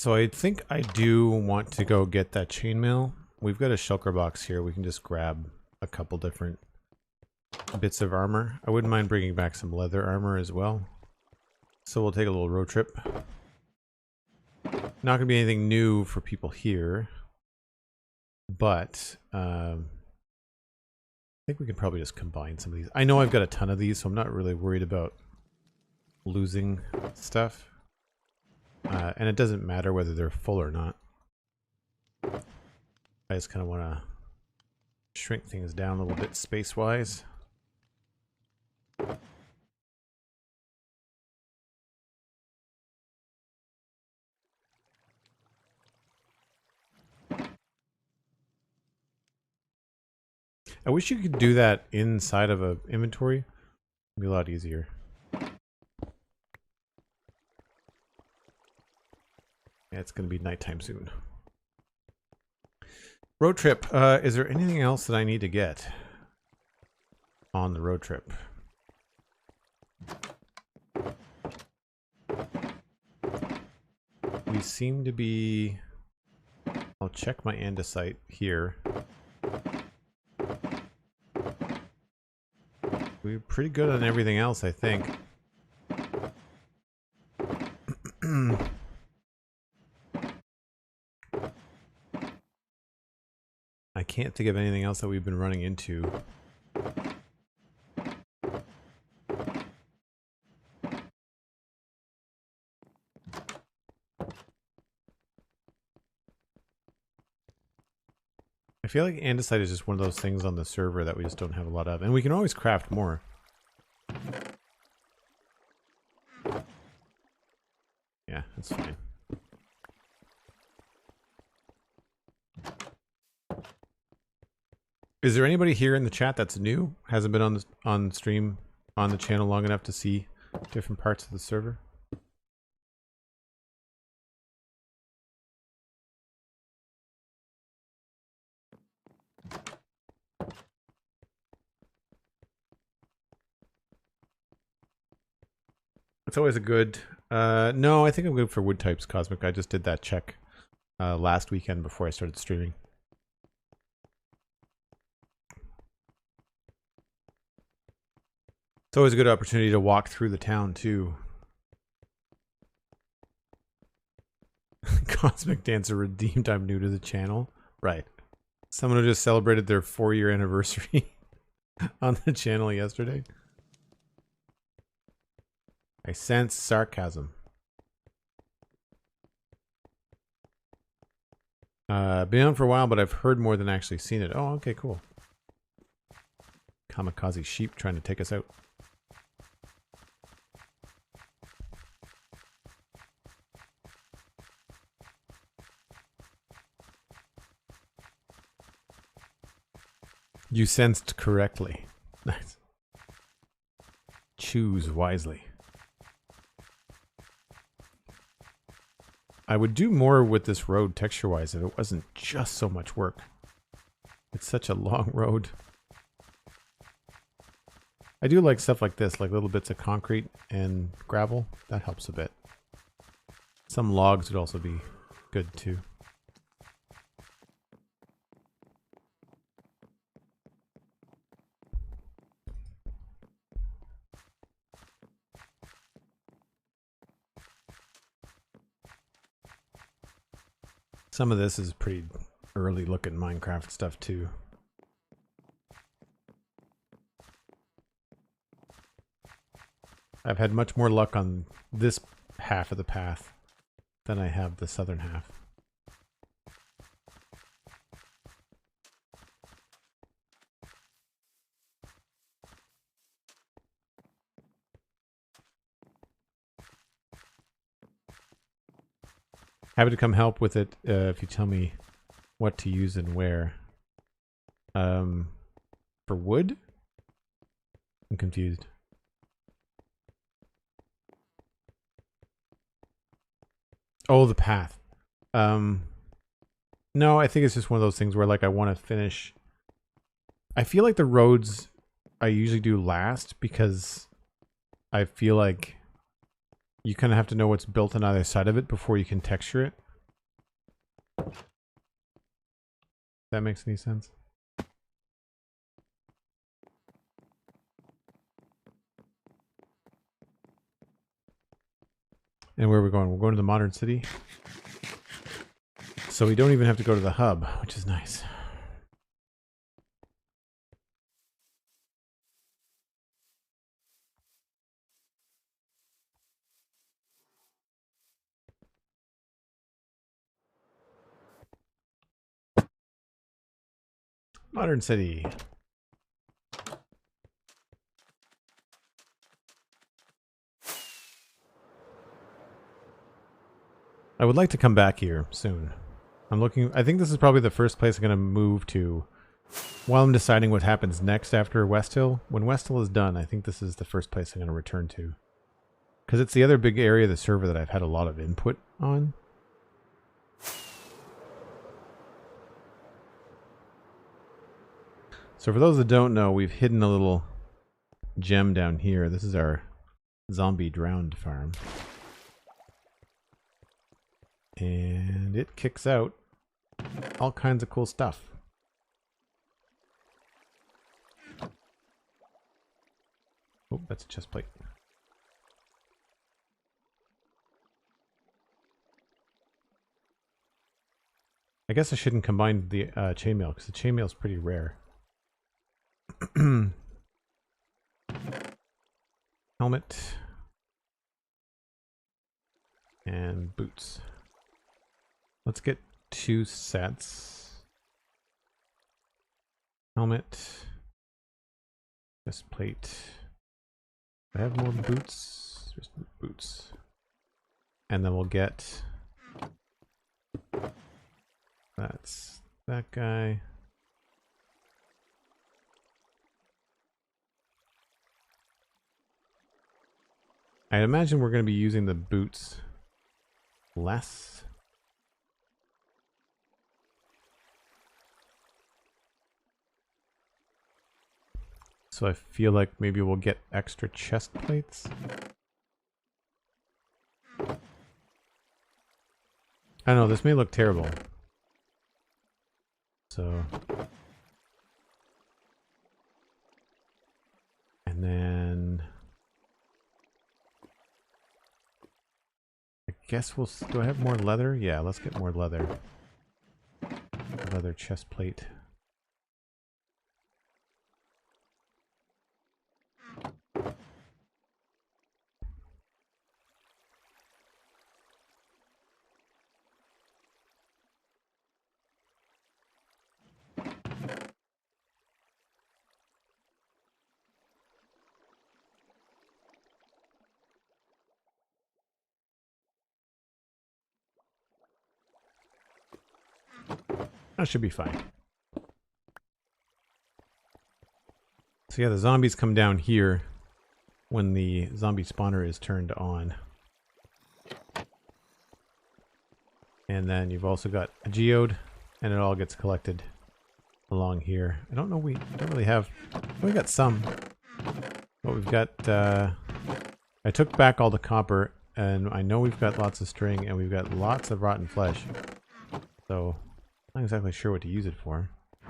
So I think I do want to go get that chainmail. We've got a shulker box here. We can just grab a couple different bits of armor. I wouldn't mind bringing back some leather armor as well. So we'll take a little road trip. Not gonna be anything new for people here, but I think we can probably just combine some of these. I know I've got a ton of these, so I'm not really worried about losing stuff. And it doesn't matter whether they're full or not. I just kind of want to shrink things down a little bit space-wise. I wish you could do that inside of an inventory. It'd be a lot easier. Yeah, it's going to be nighttime soon. Road trip. Is there anything else that I need to get on the road trip? We seem to be... I'll check my andesite here. We're pretty good on everything else, I think. I can't think of anything else that we've been running into. I feel like andesite is just one of those things on the server that we just don't have a lot of. And we can always craft more. Yeah, that's fine. Is there anybody here in the chat that's new? Hasn't been on stream on the channel long enough to see different parts of the server? It's always a good... no, I think I'm good for wood types, Cosmic. I just did that check last weekend before I started streaming. It's always a good opportunity to walk through the town, too. Cosmic Dancer redeemed. I'm new to the channel. Right. Someone who just celebrated their 4-year anniversary on the channel yesterday. I sense sarcasm. Been on for a while, but I've heard more than actually seen it. Oh, okay, cool. Kamikaze sheep trying to take us out. You sensed correctly. Nice. Choose wisely. I would do more with this road texture-wise if it wasn't just so much work. It's such a long road. I do like stuff like this, like little bits of concrete and gravel. That helps a bit. Some logs would also be good too. Some of this is pretty early looking Minecraft stuff too. I've had much more luck on this half of the path than I have the southern half. Happy to come help with it if you tell me what to use and where. For wood? I'm confused. Oh, the path. No, I think it's just one of those things where like I want to finish. I feel like the roads I usually do last because I feel like you kind of have to know what's built on either side of it before you can texture it. That makes any sense? And where are we going? We're going to the modern city. So we don't even have to go to the hub, which is nice. Modern city. I would like to come back here soon. I think this is probably the first place I'm going to move to while I'm deciding what happens next after West Hill. When West Hill is done, I think this is the first place I'm going to return to. Because it's the other big area of the server that I've had a lot of input on. So for those that don't know, we've hidden a little gem down here. This is our zombie drowned farm. And it kicks out all kinds of cool stuff. Oh, that's a chest plate. I guess I shouldn't combine the chainmail because the chainmail is pretty rare. Helmet. And boots. Let's get 2 sets. Helmet. Chest plate. Do I have more boots? Just boots. And then we'll get... That's that guy. I imagine we're going to be using the boots less. So I feel like maybe we'll get extra chest plates. I don't know, this may look terrible. So... And then... I guess we'll... Do I have more leather? Yeah, let's get more leather. Leather chest plate. That should be fine. So yeah, the zombies come down here when the zombie spawner is turned on. And then you've also got a geode, and it all gets collected along here. I don't know, we don't really have... We got some. But we've got... I took back all the copper, and I know we've got lots of string, and we've got lots of rotten flesh. So... Not exactly sure what to use it for. I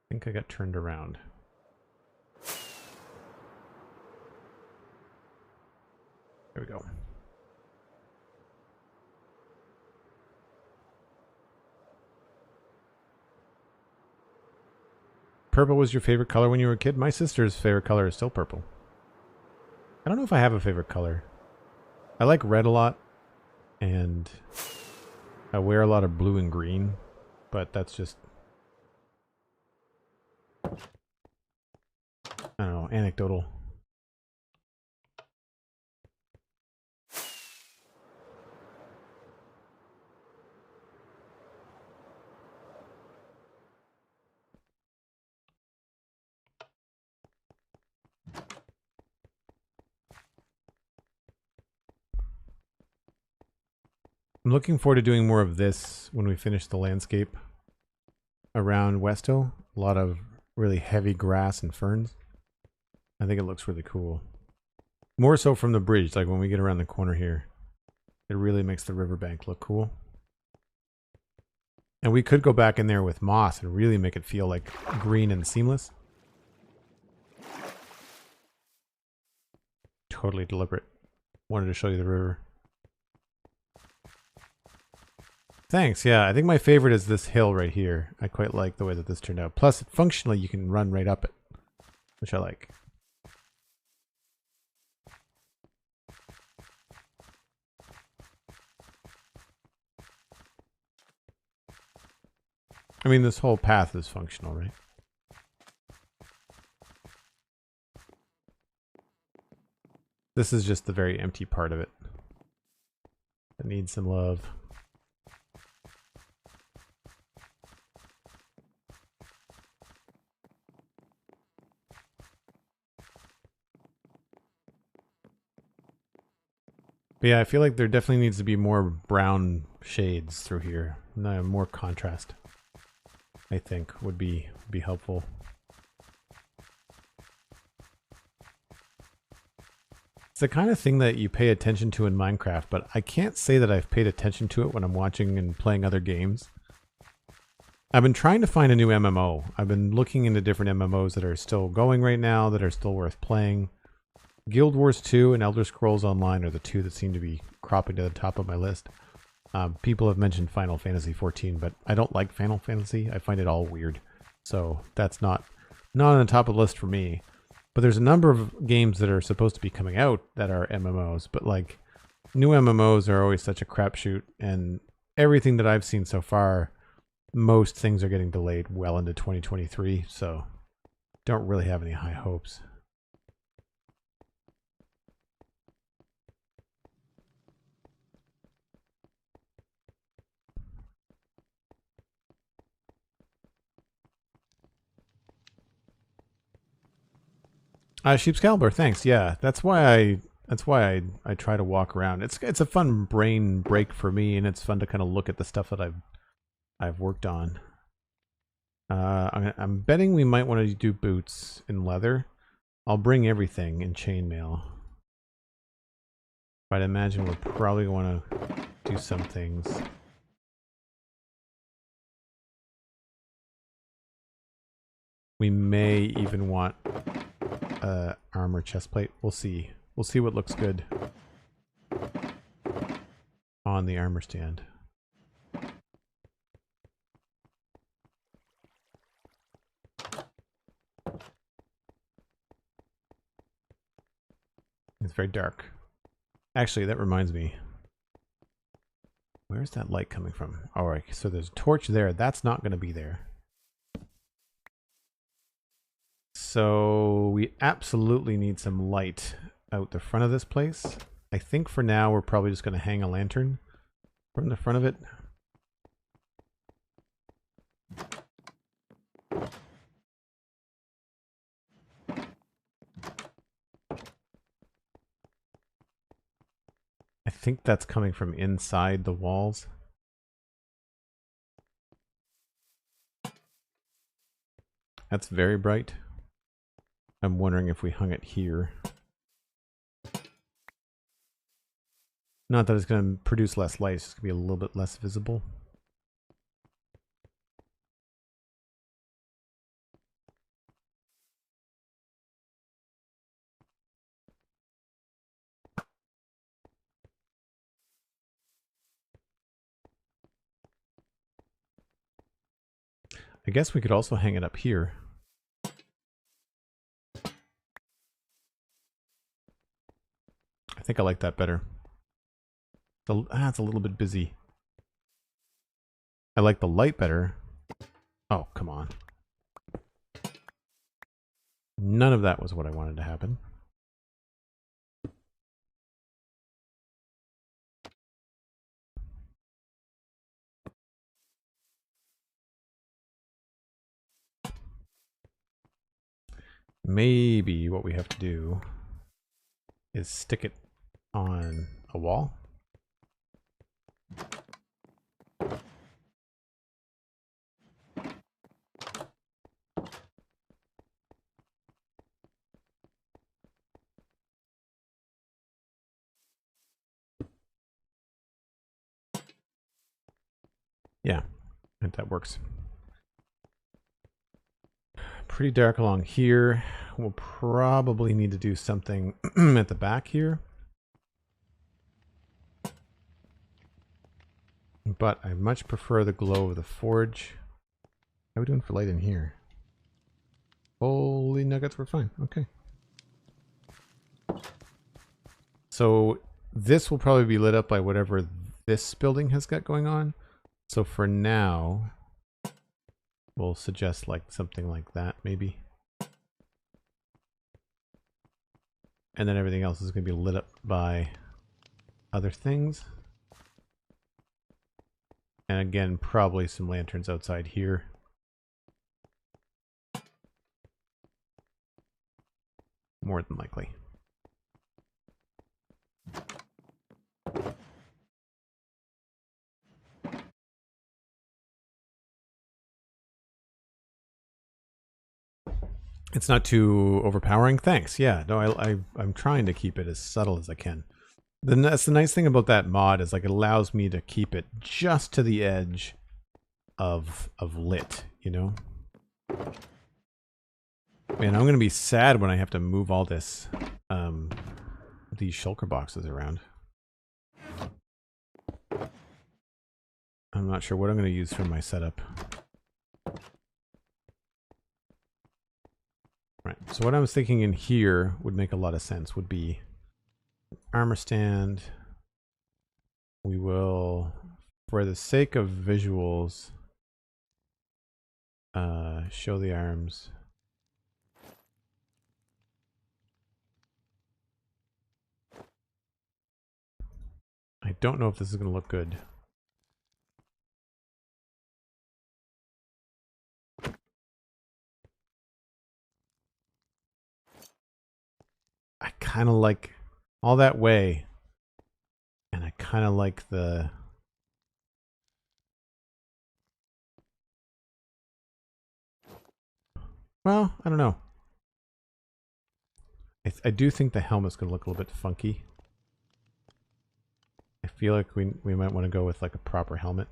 think I got turned around. There we go. Purple was your favorite color when you were a kid? My sister's favorite color is still purple. I don't know if I have a favorite color. I like red a lot, and I wear a lot of blue and green, but that's just... I don't know, anecdotal. I'm looking forward to doing more of this when we finish the landscape around West Hill. A lot of really heavy grass and ferns. I think it looks really cool. More so from the bridge, like when we get around the corner here. It really makes the riverbank look cool. And we could go back in there with moss and really make it feel like green and seamless. Totally deliberate. Wanted to show you the river. Thanks, yeah. I think my favorite is this hill right here. I quite like the way that this turned out. Plus, functionally, you can run right up it, which I like. I mean, this whole path is functional, right? This is just the very empty part of it. It needs some love. But yeah, I feel like there definitely needs to be more brown shades through here. No, more contrast, I think, would be helpful. It's the kind of thing that you pay attention to in Minecraft, but I can't say that I've paid attention to it when I'm watching and playing other games. I've been trying to find a new MMO. I've been looking into different MMOs that are still going right now, that are still worth playing. Guild Wars 2 and Elder Scrolls Online are the two that seem to be cropping to the top of my list. People have mentioned Final Fantasy 14, but I don't like Final Fantasy. I find it all weird. So that's not on the top of the list for me. But there's a number of games that are supposed to be coming out that are MMOs, but like new MMOs are always such a crapshoot, and everything that I've seen so far, most things are getting delayed well into 2023, so don't really have any high hopes. Sheepscalibur, thanks. Yeah, that's why I try to walk around. It's a fun brain break for me, and it's fun to kind of look at the stuff that I've worked on. I'm betting we might want to do boots in leather. I'll bring everything in chainmail. But I imagine we'll probably want to do some things. We may even want armor chestplate. We'll see. We'll see what looks good on the armor stand. It's very dark. Actually, that reminds me. Where's that light coming from? Alright, so there's a torch there. That's not going to be there. So we absolutely need some light out the front of this place. I think for now we're probably just going to hang a lantern from the front of it. I think that's coming from inside the walls. That's very bright. I'm wondering if we hung it here. Not that it's going to produce less light, it's just going to be a little bit less visible. I guess we could also hang it up here. I think I like that better. It's a little bit busy. I like the light better. Oh, come on. None of that was what I wanted to happen. Maybe what we have to do is stick it on a wall. Yeah, I think that works. Pretty dark along here. We'll probably need to do something at the back here. But I much prefer the glow of the forge. How are we doing for light in here? Holy nuggets, we're fine. Okay. So this will probably be lit up by whatever this building has got going on. So for now, we'll suggest like something like that, maybe. And then everything else is going to be lit up by other things. And again, probably some lanterns outside here. More than likely. It's not too overpowering. Thanks. Yeah, no, I'm trying to keep it as subtle as I can. Then that's the nice thing about that mod is like it allows me to keep it just to the edge of lit, you know? Man, I'm gonna be sad when I have to move all this these shulker boxes around. I'm not sure what I'm gonna use for my setup. Right. So what I was thinking in here would make a lot of sense would be armor stand. We will, for the sake of visuals, show the arms. I don't know if this is going to look good. I kind of like all that way. And I kind of like the... Well, I don't know. I do think the helmet's going to look a little bit funky. I feel like we might want to go with like a proper helmet.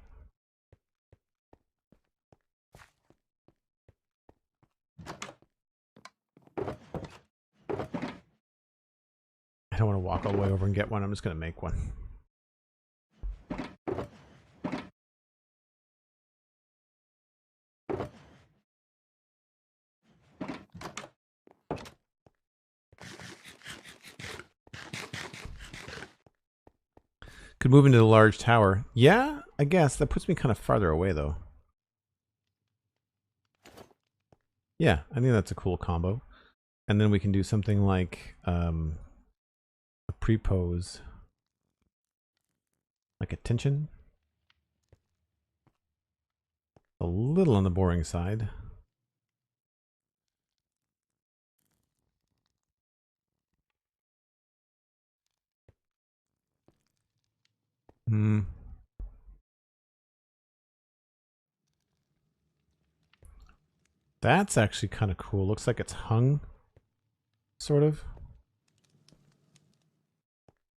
I don't want to walk all the way over and get one. I'm just going to make one. Could move into the large tower. Yeah, I guess. That puts me kind of farther away, though. Yeah, I think that's a cool combo. And then we can do something like a pre-pose. Like a tension. A little on the boring side. Hmm. That's actually kind of cool. Looks like it's hung. Sort of.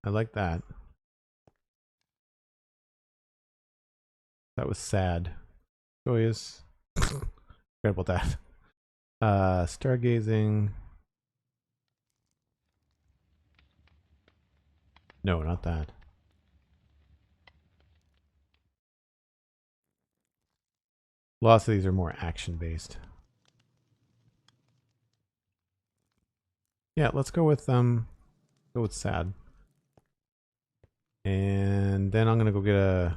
I like that. That was sad. Joyous. Forgot about that. Stargazing. No, not that. Lots of these are more action-based. Yeah, let's go with sad. And then I'm gonna go get a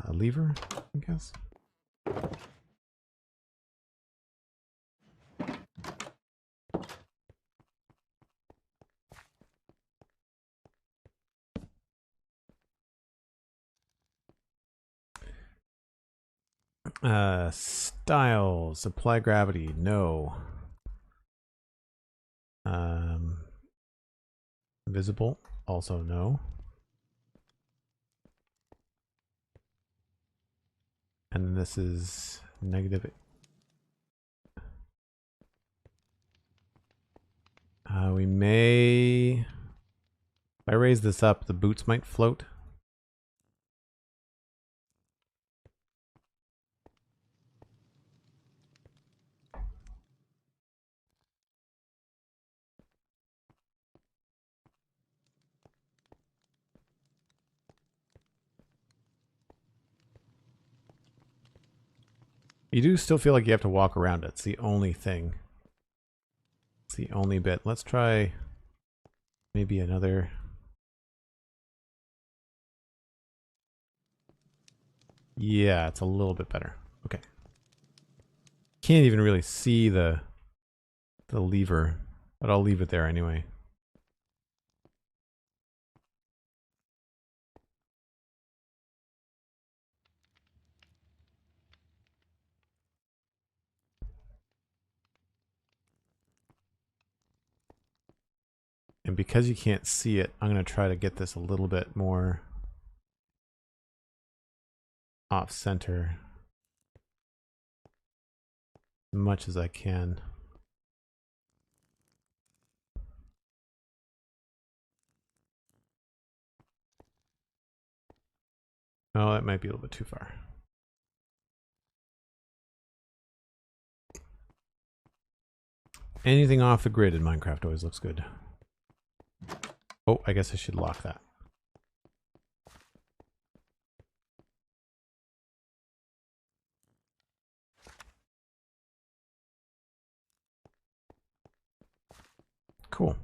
lever, I guess. Styles, apply gravity, no. Visible, also no. And this is negative. We may... If I raise this up, the boots might float. You do still feel like you have to walk around it. It's the only thing. It's the only bit. Let's try maybe another. Yeah, it's a little bit better. Okay. Can't even really see the lever, but I'll leave it there anyway. And because you can't see it, I'm going to try to get this a little bit more off center as much as I can. Oh, that might be a little bit too far. Anything off the grid in Minecraft always looks good. Oh, I guess I should lock that. Cool.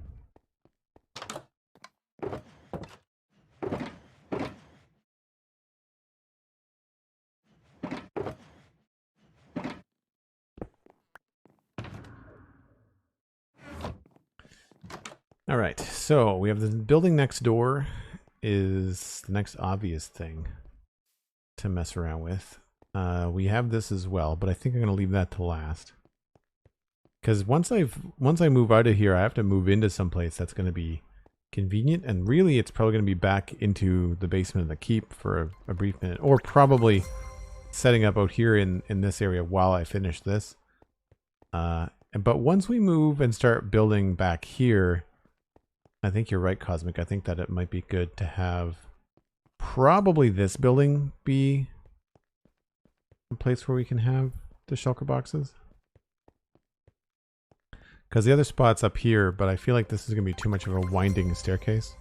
All right, so we have the building next door is the next obvious thing to mess around with. We have this as well, but I think I'm going to leave that to last. Because once I move out of here, I have to move into someplace that's going to be convenient, and really it's probably going to be back into the basement of the keep for a brief minute, or probably setting up out here in this area while I finish this. But once we move and start building back here, I think you're right, Cosmic. I think that it might be good to have probably this building be a place where we can have the shulker boxes. Because the other spot's up here, but I feel like this is going to be too much of a winding staircase.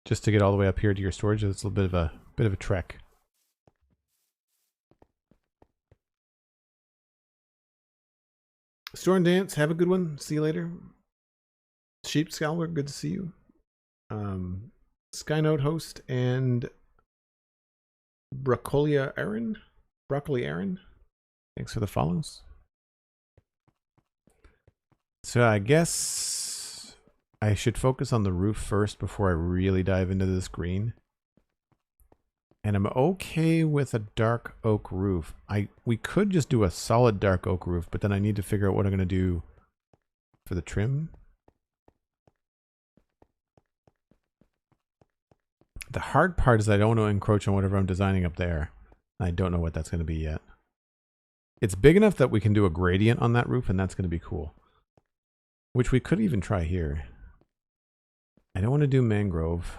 Just to get all the way up here to your storage, it's a bit of a trek. Storm Dance, have a good one. See you later. Sheep Scowler, good to see you. Skynote Host and Broccoli Aaron. Thanks for the follows. So I guess I should focus on the roof first before I really dive into this green. And I'm okay with a dark oak roof. We could just do a solid dark oak roof, but then I need to figure out what I'm going to do for the trim. The hard part is I don't want to encroach on whatever I'm designing up there. I don't know what that's going to be yet. It's big enough that we can do a gradient on that roof, and that's going to be cool. Which we could even try here. I don't want to do mangrove.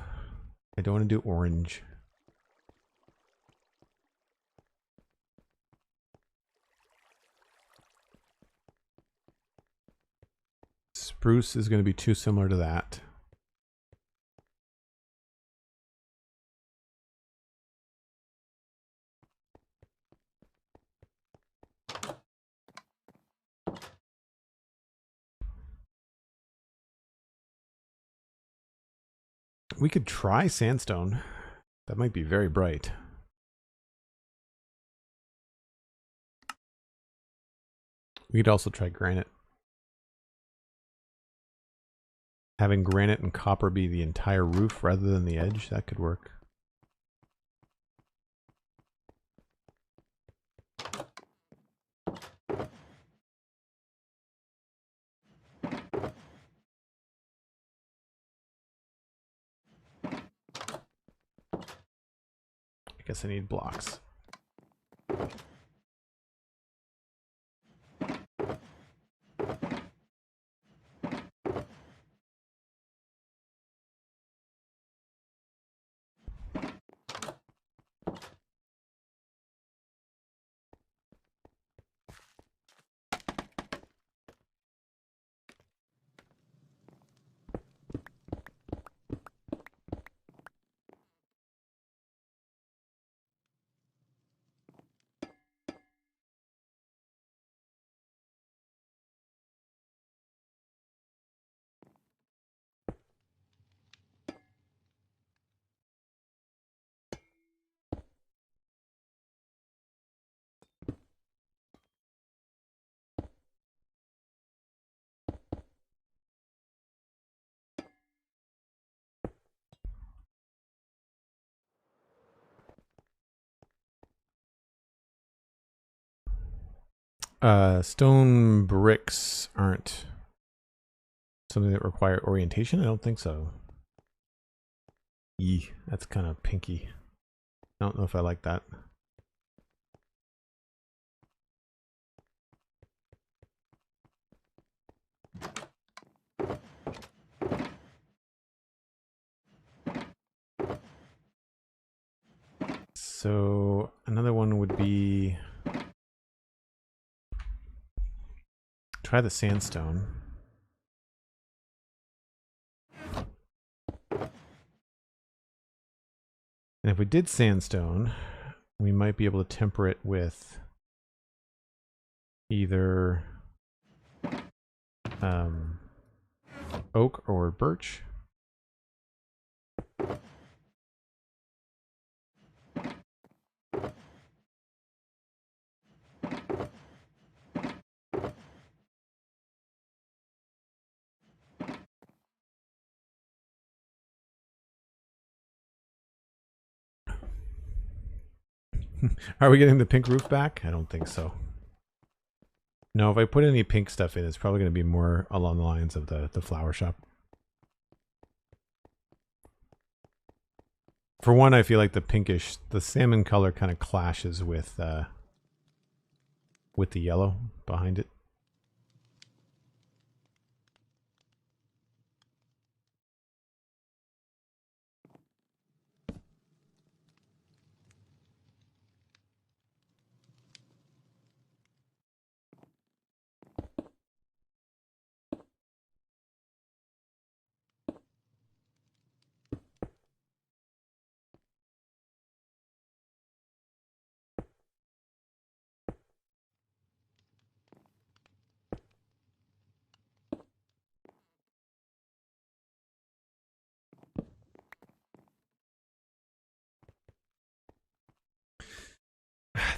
I don't want to do orange. Spruce is going to be too similar to that. We could try sandstone. That might be very bright. We could also try granite. Having granite and copper be the entire roof rather than the edge, that could work. I guess I need blocks. Stone bricks aren't something that require orientation? I don't think so. Yee, that's kind of pinky. I don't know if I like that. So another one would be try the sandstone. And if we did sandstone, we might be able to temper it with either oak or birch. Are we getting the pink roof back? I don't think so. No, if I put any pink stuff in, it's probably going to be more along the lines of the flower shop. For one, I feel like the salmon color kind of clashes with the yellow behind it.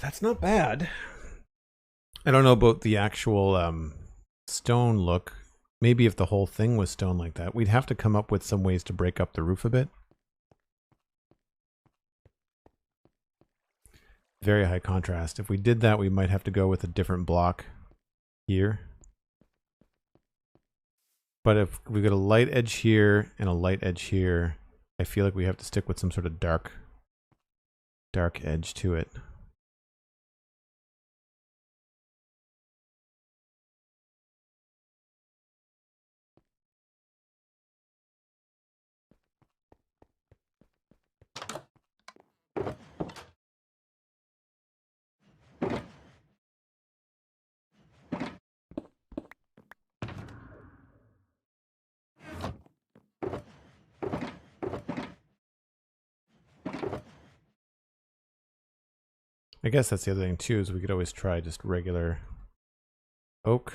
That's not bad. I don't know about the actual stone look. Maybe if the whole thing was stone like that, we'd have to come up with some ways to break up the roof a bit. Very high contrast. If we did that, we might have to go with a different block here. But if we got a light edge here and a light edge here, I feel like we have to stick with some sort of dark edge to it. I guess that's the other thing too, is we could always try just regular oak.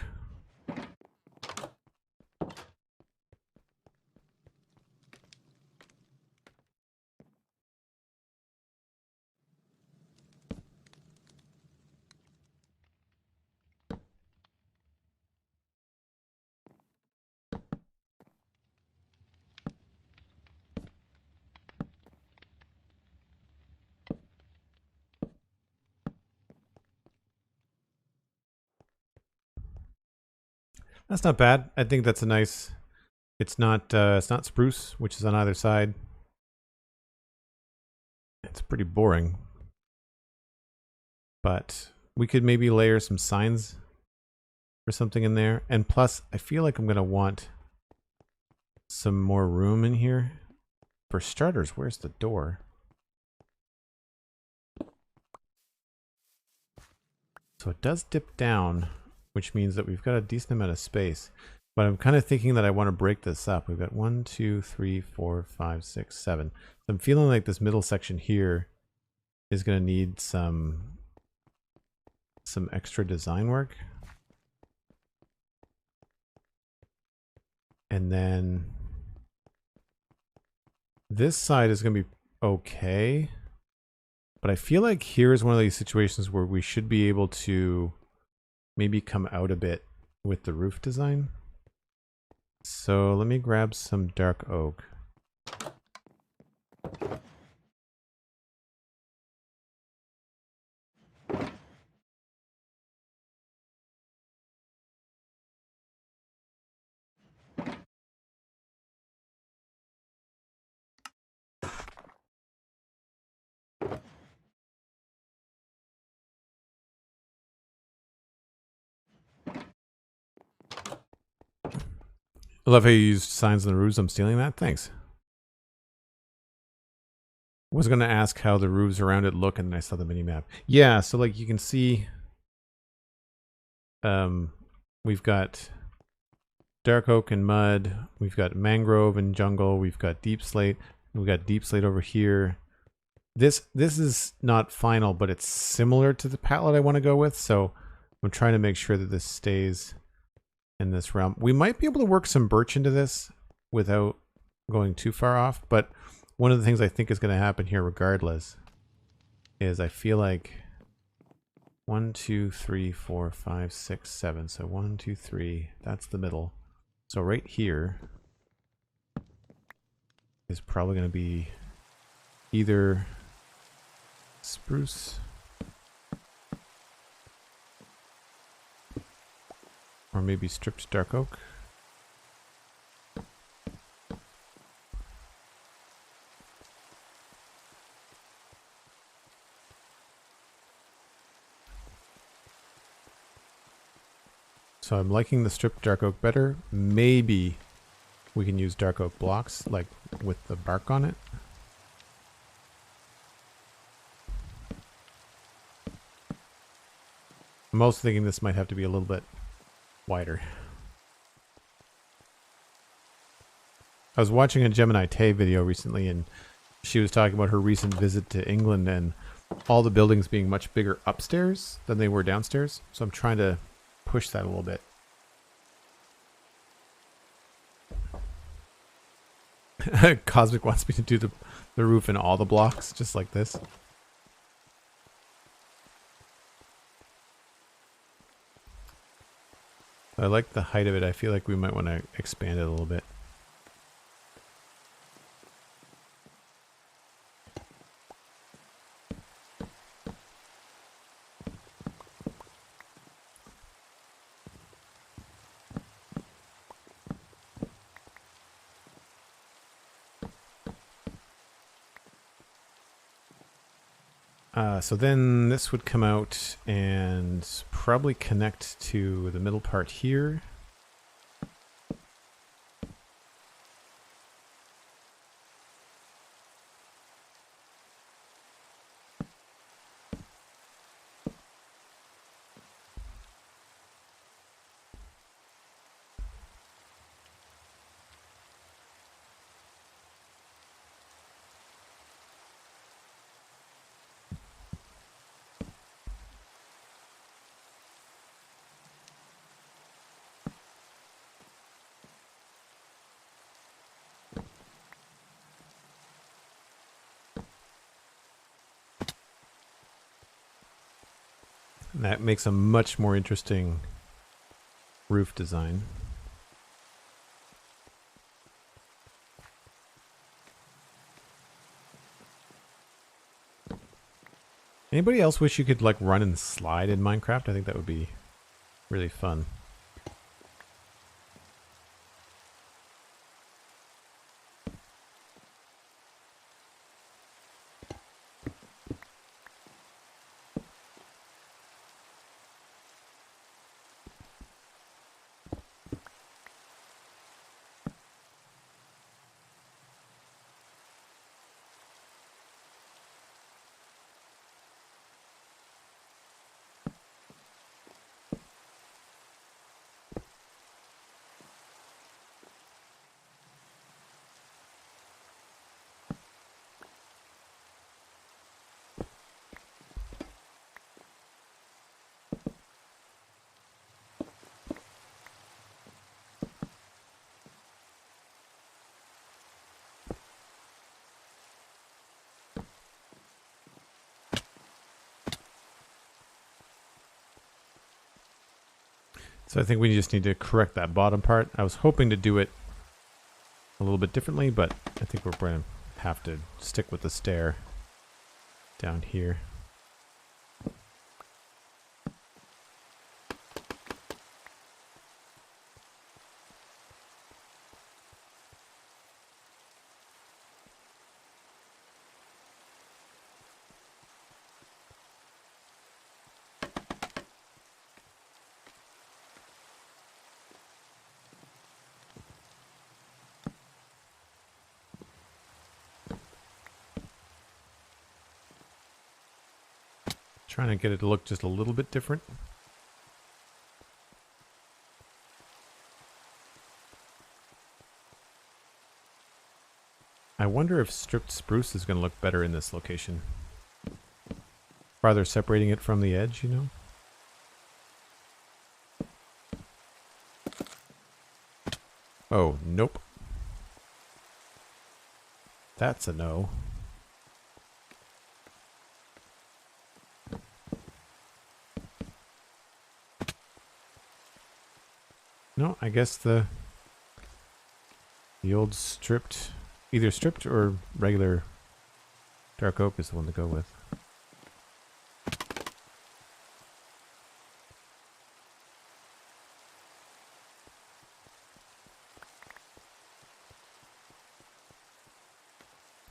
That's not bad. I think that's a nice. It's not spruce, which is on either side. It's pretty boring, but we could maybe layer some signs or something in there. And plus, I feel like I'm gonna want some more room in here. For starters, where's the door? So it does dip down, which means that we've got a decent amount of space. But I'm kind of thinking that I want to break this up. We've got 1, 2, 3, 4, 5, 6, 7. So I'm feeling like this middle section here is going to need some extra design work. And then this side is going to be okay. But I feel like here is one of these situations where we should be able to maybe come out a bit with the roof design. So let me grab some dark oak. I love how you used signs on the roofs. I'm stealing that. Thanks. Was going to ask how the roofs around it look, and then I saw the mini map. Yeah, so like you can see, we've got dark oak and mud. We've got mangrove and jungle. We've got deep slate. We've got deep slate over here. This is not final, but it's similar to the palette I want to go with. So I'm trying to make sure that this stays in this realm. We might be able to work some birch into this without going too far off, but one of the things I think is going to happen here regardless is I feel like 1, 2, 3, 4, 5, 6, 7. So 1, 2, 3, that's the middle. So right here is probably going to be either spruce or maybe stripped dark oak. So I'm liking the stripped dark oak better. Maybe we can use dark oak blocks, like with the bark on it. I'm also thinking this might have to be a little bit wider. I was watching a Gemini Tay video recently, and she was talking about her recent visit to England and all the buildings being much bigger upstairs than they were downstairs. So I'm trying to push that a little bit. Cosmic wants me to do the roof in all the blocks, just like this. I like the height of it. I feel like we might want to expand it a little bit. So then this would come out and probably connect to the middle part here. And that makes a much more interesting roof design. Anybody else wish you could like run and slide in Minecraft? I think that would be really fun. So I think we just need to correct that bottom part. I was hoping to do it a little bit differently, but I think we're going to have to stick with the stair down here. Trying to get it to look just a little bit different. I wonder if stripped spruce is going to look better in this location. Farther separating it from the edge, you know? Oh, nope. That's a no. No, I guess the old stripped, either stripped or regular dark oak is the one to go with.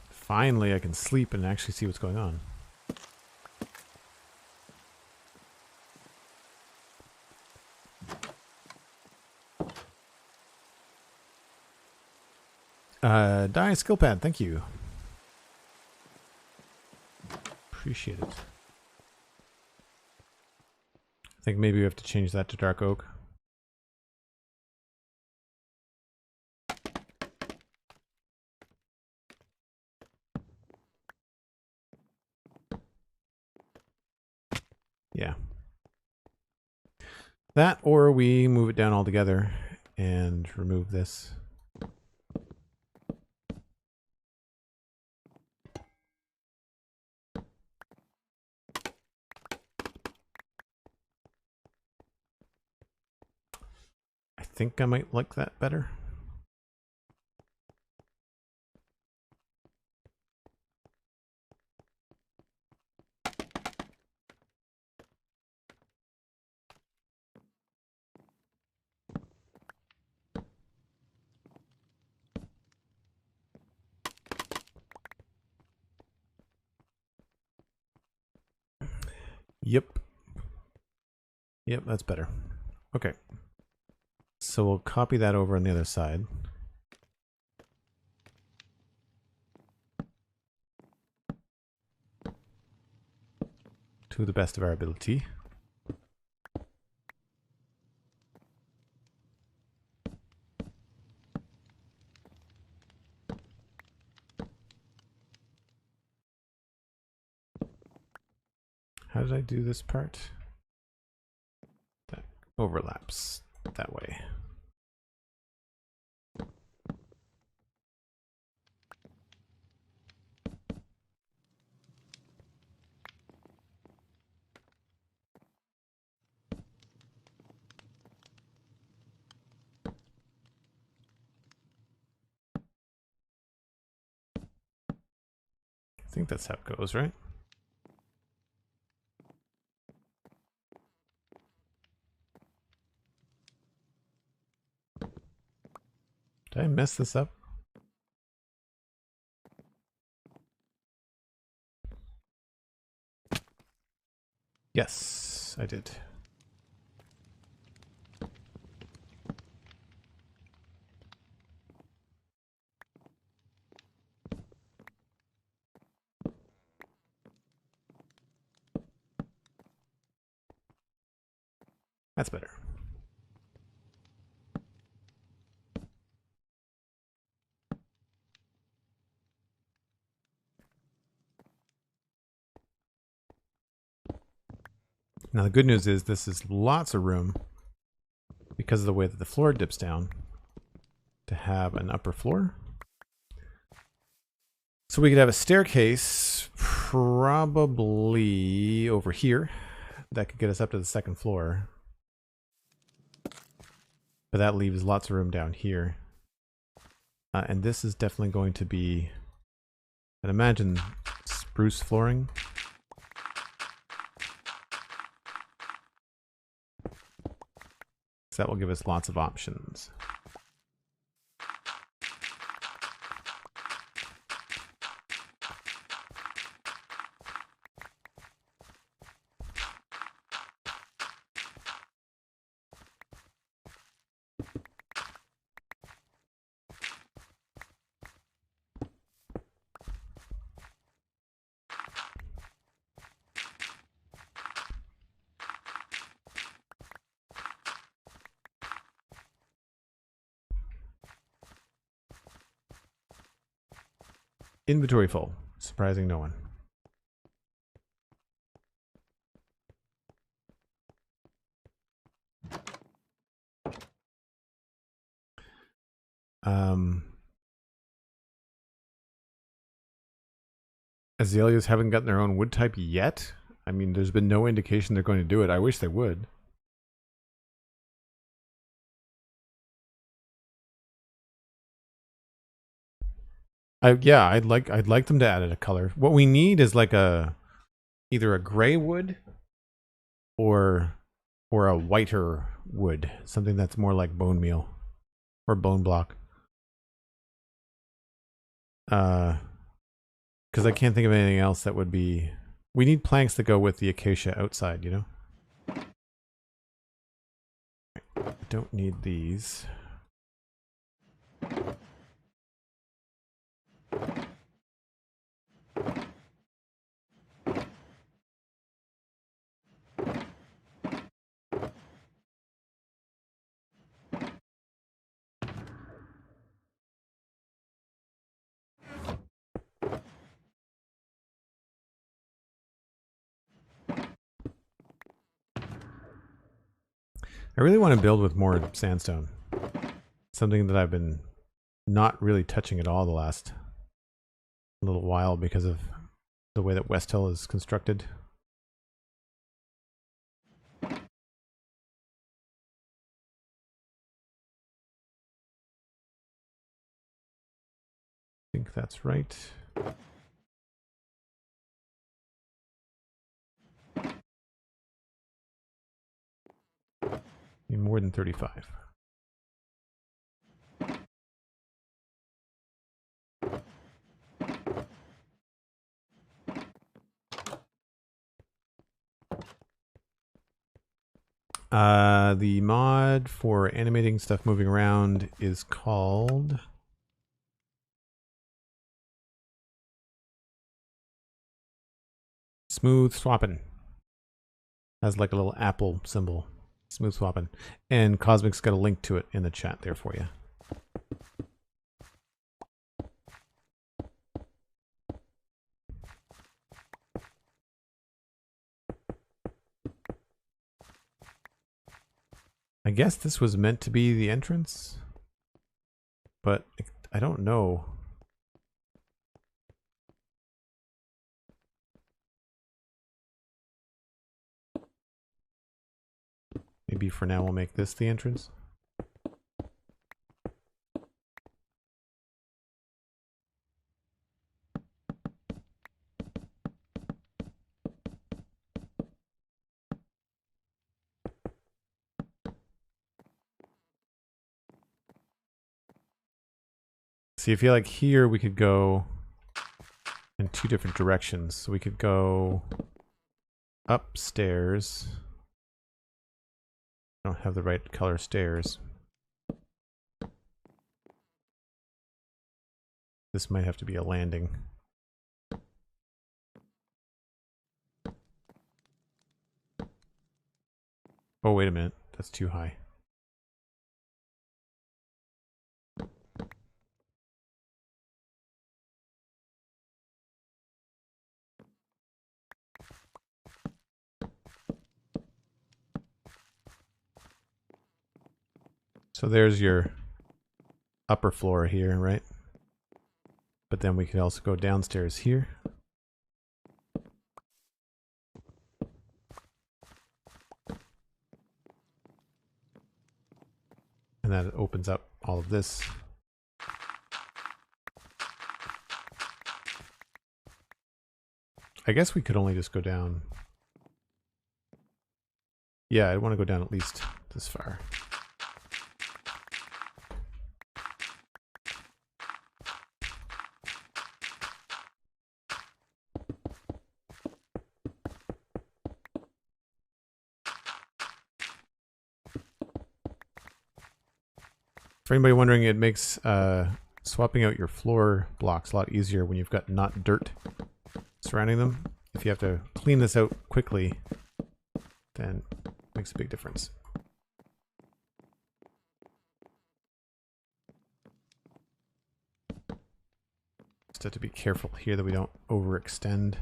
Finally, I can sleep and actually see what's going on. Die skill pad, thank you. Appreciate it. I think maybe we have to change that to dark oak. Yeah. That, or we move it down altogether and remove this. I think I might like that better. Yep. Yep, that's better. Okay. So we'll copy that over on the other side. To the best of our ability. How did I do this part? That overlaps that way. I think that's how it goes, right? Did I mess this up? Yes, I did. That's better. Now the good news is this is lots of room because of the way that the floor dips down to have an upper floor. So we could have a staircase probably over here that could get us up to the second floor. But that leaves lots of room down here. And this is definitely going to be, I'd imagine, spruce flooring. So that will give us lots of options. Inventory full. Surprising no one. Azaleas haven't gotten their own wood type yet. I mean, there's been no indication they're going to do it. I wish they would. Yeah, I'd like them to add a color. What we need is like either a gray wood or a whiter wood, something that's more like bone meal or bone block. Because I can't think of anything else that would be. We need planks that go with the acacia outside, you know. Don't need these. I really want to build with more sandstone. Something that I've been not really touching at all the last little while because of the way that West Hill is constructed. I think that's right. Need more than 35. The mod for animating stuff moving around is called Smooth Swapping. Has like a little apple symbol. Smooth Swapping. And Cosmic's got a link to it in the chat there for you. I guess this was meant to be the entrance, but I don't know. Maybe for now we'll make this the entrance. See, I feel like here we could go in two different directions. So we could go upstairs. I don't have the right color stairs. This might have to be a landing. Oh, wait a minute. That's too high. So there's your upper floor here, right? But then we could also go downstairs here. And that opens up all of this. I guess we could only just go down. Yeah, I want to go down at least this far. For anybody wondering, it makes swapping out your floor blocks a lot easier when you've got not dirt surrounding them. If you have to clean this out quickly, then it makes a big difference. Just have to be careful here that we don't overextend.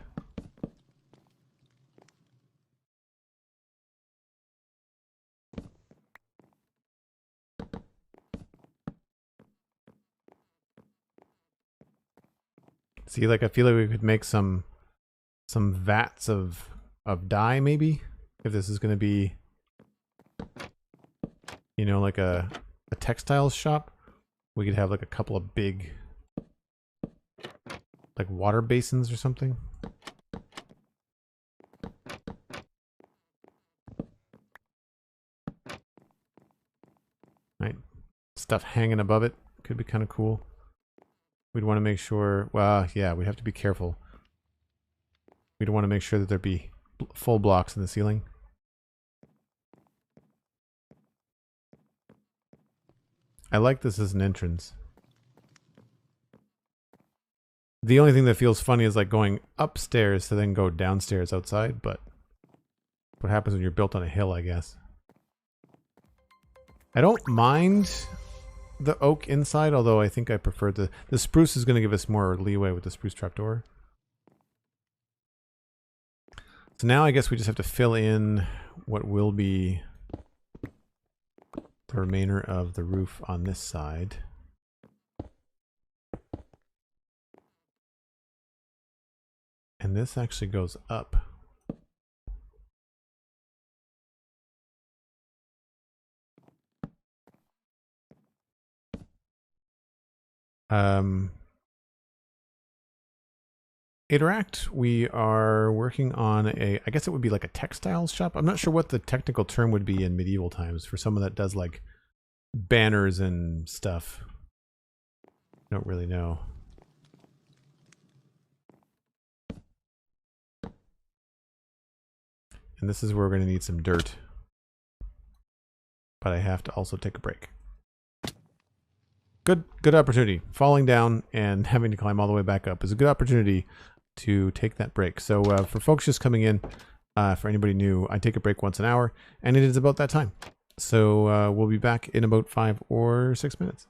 See, like I feel like we could make some vats of dye maybe, if this is going to be, you know, like a textiles shop. We could have like a couple of big like water basins or something. Right, stuff hanging above it could be kind of cool. We'd want to make sure, well, yeah, we have to be careful. We'd want to make sure that there be full blocks in the ceiling. I like this as an entrance. The only thing that feels funny is like going upstairs to then go downstairs outside, but what happens when you're built on a hill, I guess. I don't mind the oak inside, although I think I prefer the spruce is going to give us more leeway with the spruce trapdoor. So now I guess we just have to fill in what will be the remainder of the roof on this side. And this actually goes up. Interact, we are working on I guess it would be like a textiles shop. I'm not sure what the technical term would be in medieval times for someone that does like banners and stuff. I don't really know. And this is where we're going to need some dirt. But I have to also take a break. Good opportunity. Falling down and having to climb all the way back up is a good opportunity to take that break. So for folks just coming in, for anybody new, I take a break once an hour, and it is about that time. So we'll be back in about 5 or 6 minutes.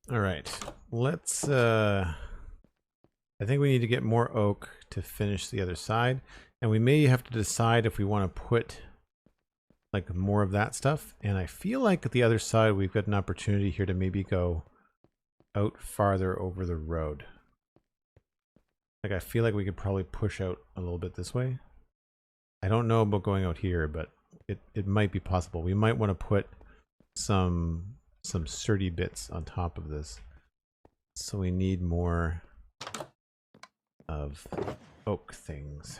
All right, let's I think we need to get more oak to finish the other side, and we may have to decide if we want to put like more of that stuff. And I feel like at the other side we've got an opportunity here to maybe go out farther over the road. Like I feel like we could probably push out a little bit this way. I don't know about going out here, but it might be possible. We might want to put some sturdy bits on top of this. So we need more of oak things.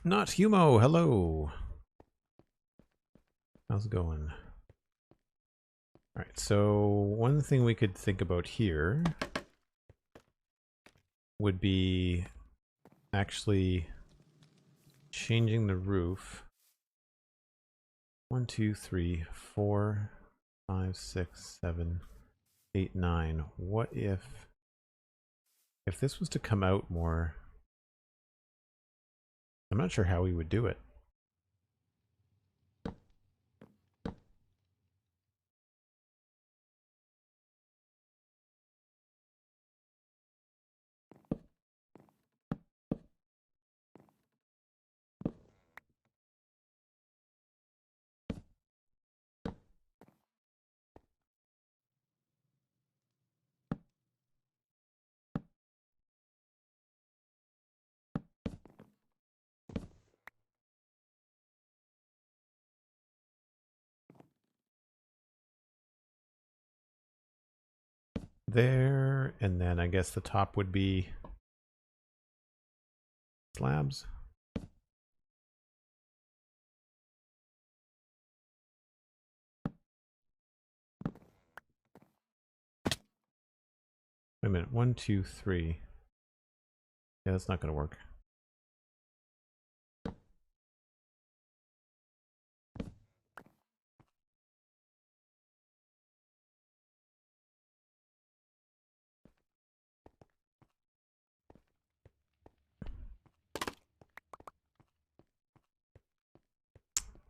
Not Humo, hello. How's it going? Alright, so one thing we could think about here would be actually changing the roof. 1, 2, 3, 4, 5, 6, 7, 8, 9. What if this was to come out more? I'm not sure how we would do it. There, and then I guess the top would be slabs. Wait a minute, 1, 2, 3. Yeah, that's not going to work.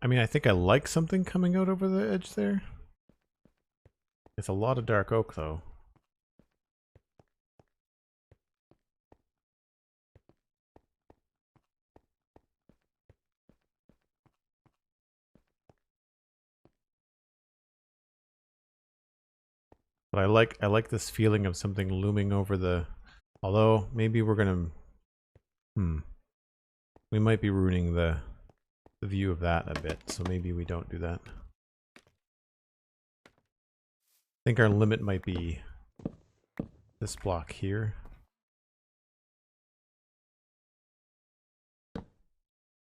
I mean, I think I like something coming out over the edge there. It's a lot of dark oak, though. But I like this feeling of something looming over the... Although, maybe we're gonna... We might be ruining the view of that a bit, so maybe we don't do that. I think our limit might be this block here.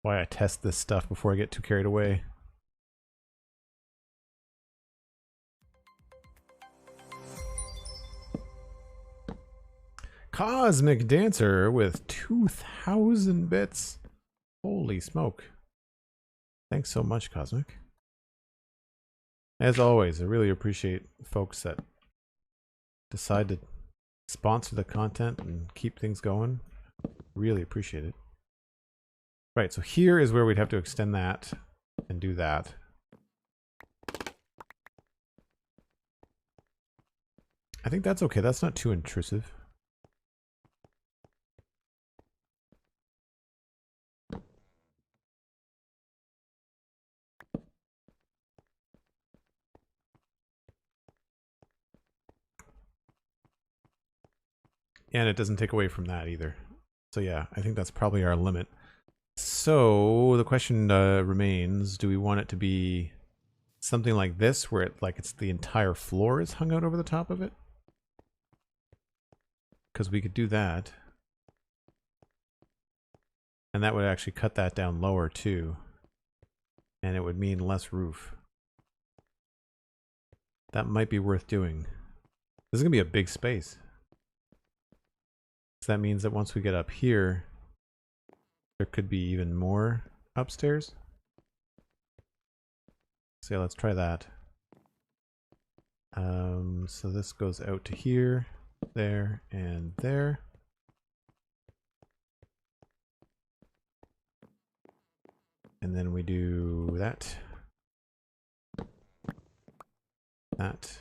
Why I test this stuff before I get too carried away. Cosmic Dancer with 2,000 bits. Holy smoke. Thanks so much, Cosmic. As always, I really appreciate folks that decide to sponsor the content and keep things going. Really appreciate it. Right, so here is where we'd have to extend that and do that. I think that's okay. That's not too intrusive. And it doesn't take away from that either. So yeah, I think that's probably our limit. So the question remains, do we want it to be something like this, where it's the entire floor is hung out over the top of it? Because we could do that. And that would actually cut that down lower too. And it would mean less roof. That might be worth doing. This is going to be a big space. So that means that once we get up here, there could be even more upstairs. So yeah, let's try that. So this goes out to here, there, and there. And then we do that. That.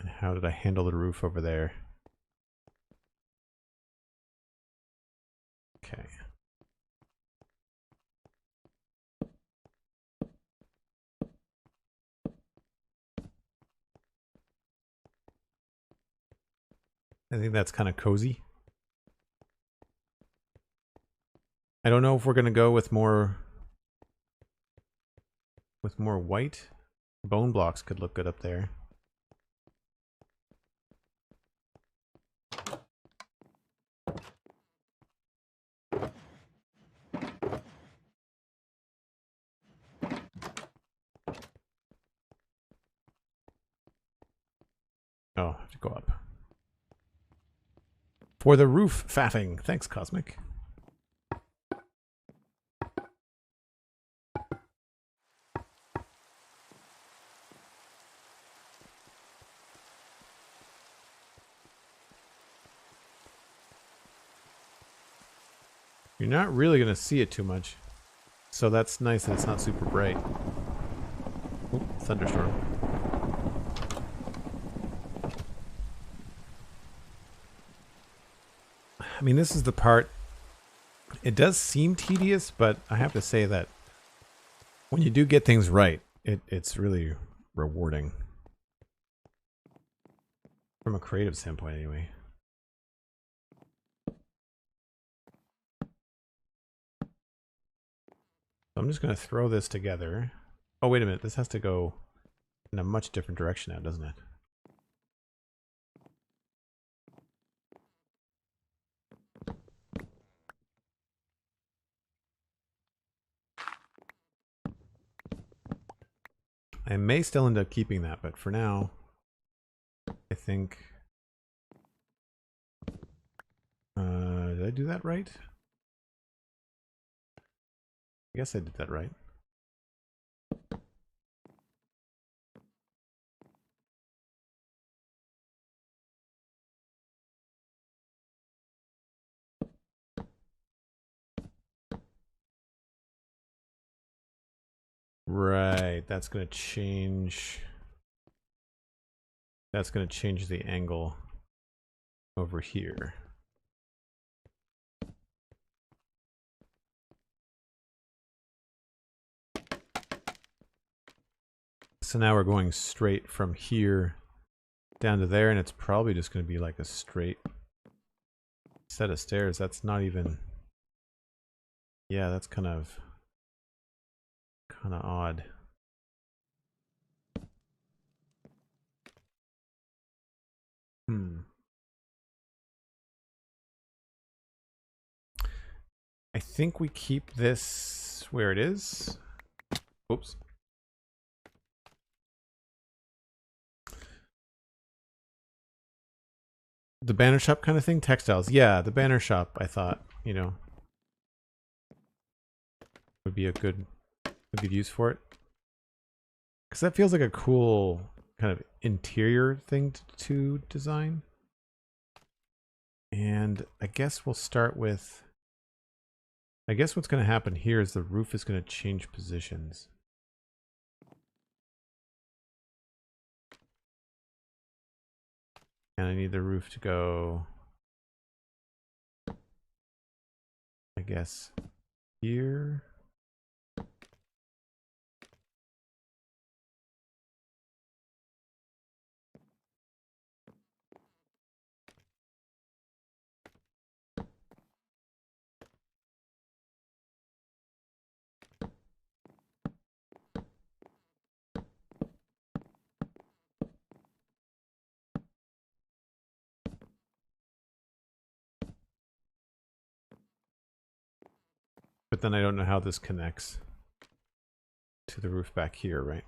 And how did I handle the roof over there? Okay. I think that's kind of cozy. I don't know if we're going to go with more white. Bone blocks could look good up there. Oh, I have to go up. For the roof faffing. Thanks, Cosmic. You're not really going to see it too much. So that's nice that it's not super bright. Ooh, thunderstorm. I mean, this is the part. It does seem tedious, but I have to say that when you do get things right, it's really rewarding. From a creative standpoint, anyway. So I'm just going to throw this together. Oh, wait a minute. This has to go in a much different direction now, doesn't it? I may still end up keeping that, but for now, I think... did I do that right? I guess I did that right. Right, that's going to change... That's going to change the angle over here. So now we're going straight from here down to there, and it's probably just going to be like a straight set of stairs. That's not even... Yeah, that's kind of odd. I think we keep this where it is. Oops. The banner shop kind of thing? Textiles. Yeah, the banner shop, I thought, you know, would be a good use for it. Because that feels like a cool kind of interior thing to design. And I guess we'll start with... I guess what's going to happen here is the roof is going to change positions. And I need the roof to go... I guess here... But then I don't know how this connects to the roof back here, right?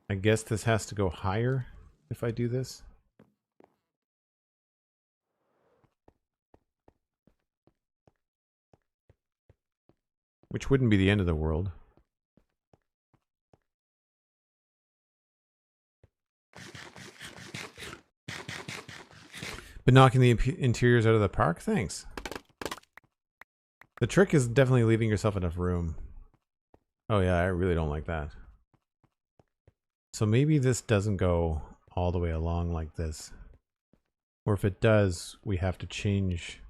I guess this has to go higher if I do this. Which wouldn't be the end of the world. But knocking the interiors out of the park? Thanks. The trick is definitely leaving yourself enough room. Oh yeah, I really don't like that. So maybe this doesn't go all the way along like this. Or if it does, we have to change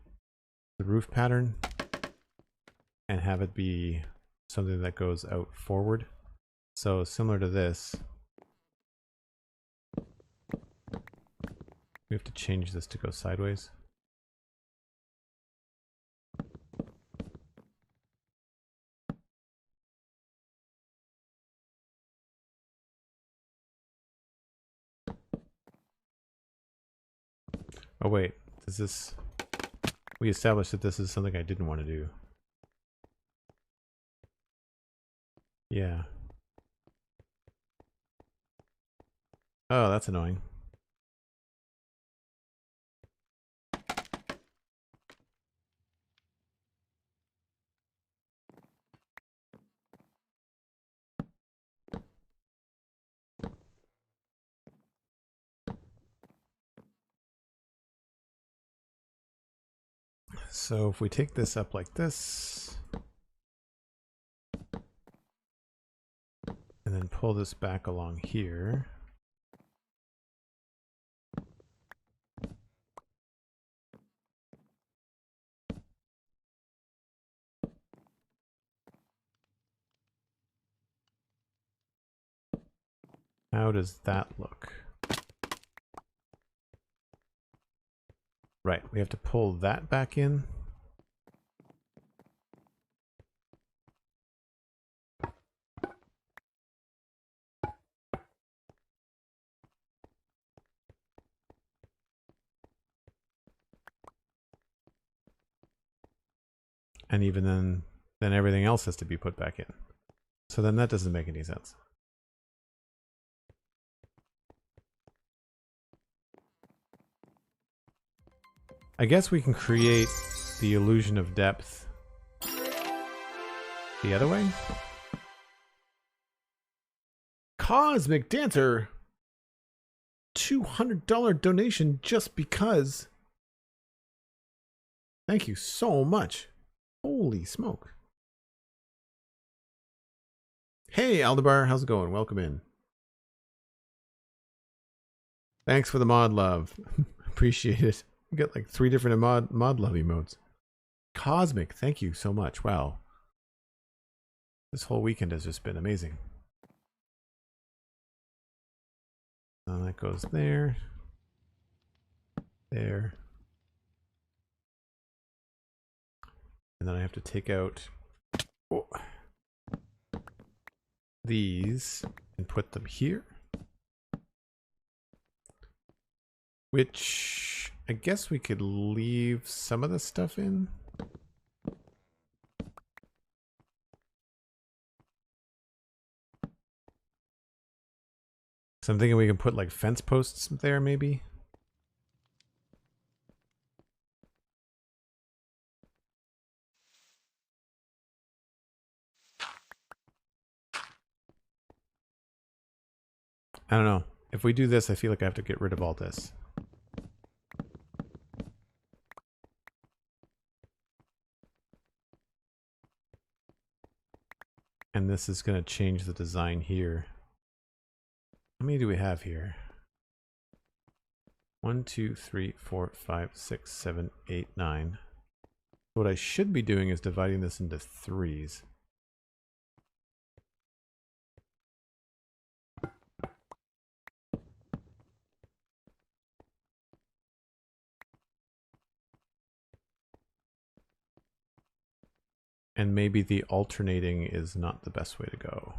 the roof pattern and have it be something that goes out forward. So similar to this, we have to change this to go sideways. Oh wait, does this... We established that this is something I didn't want to do. Yeah. Oh, that's annoying. So if we take this up like this, and then pull this back along here, how does that look? Right, we have to pull that back in. And even then everything else has to be put back in. So then that doesn't make any sense. I guess we can create the illusion of depth the other way. Cosmic Dancer! $200 donation just because. Thank you so much. Holy smoke. Hey Aldebar, how's it going? Welcome in. Thanks for the mod love. Appreciate it. We got like 3 different mod love emotes. Cosmic, thank you so much. Wow. This whole weekend has just been amazing. And that goes there. There. And then I have to take out these and put them here. Which I guess we could leave some of the stuff in. So I'm thinking we can put like fence posts there maybe. I don't know. If we do this, I feel like I have to get rid of all this. And this is going to change the design here. How many do we have here? 1, 2, 3, 4, 5, 6, 7, 8, 9. What I should be doing is dividing this into 3s. And maybe the alternating is not the best way to go.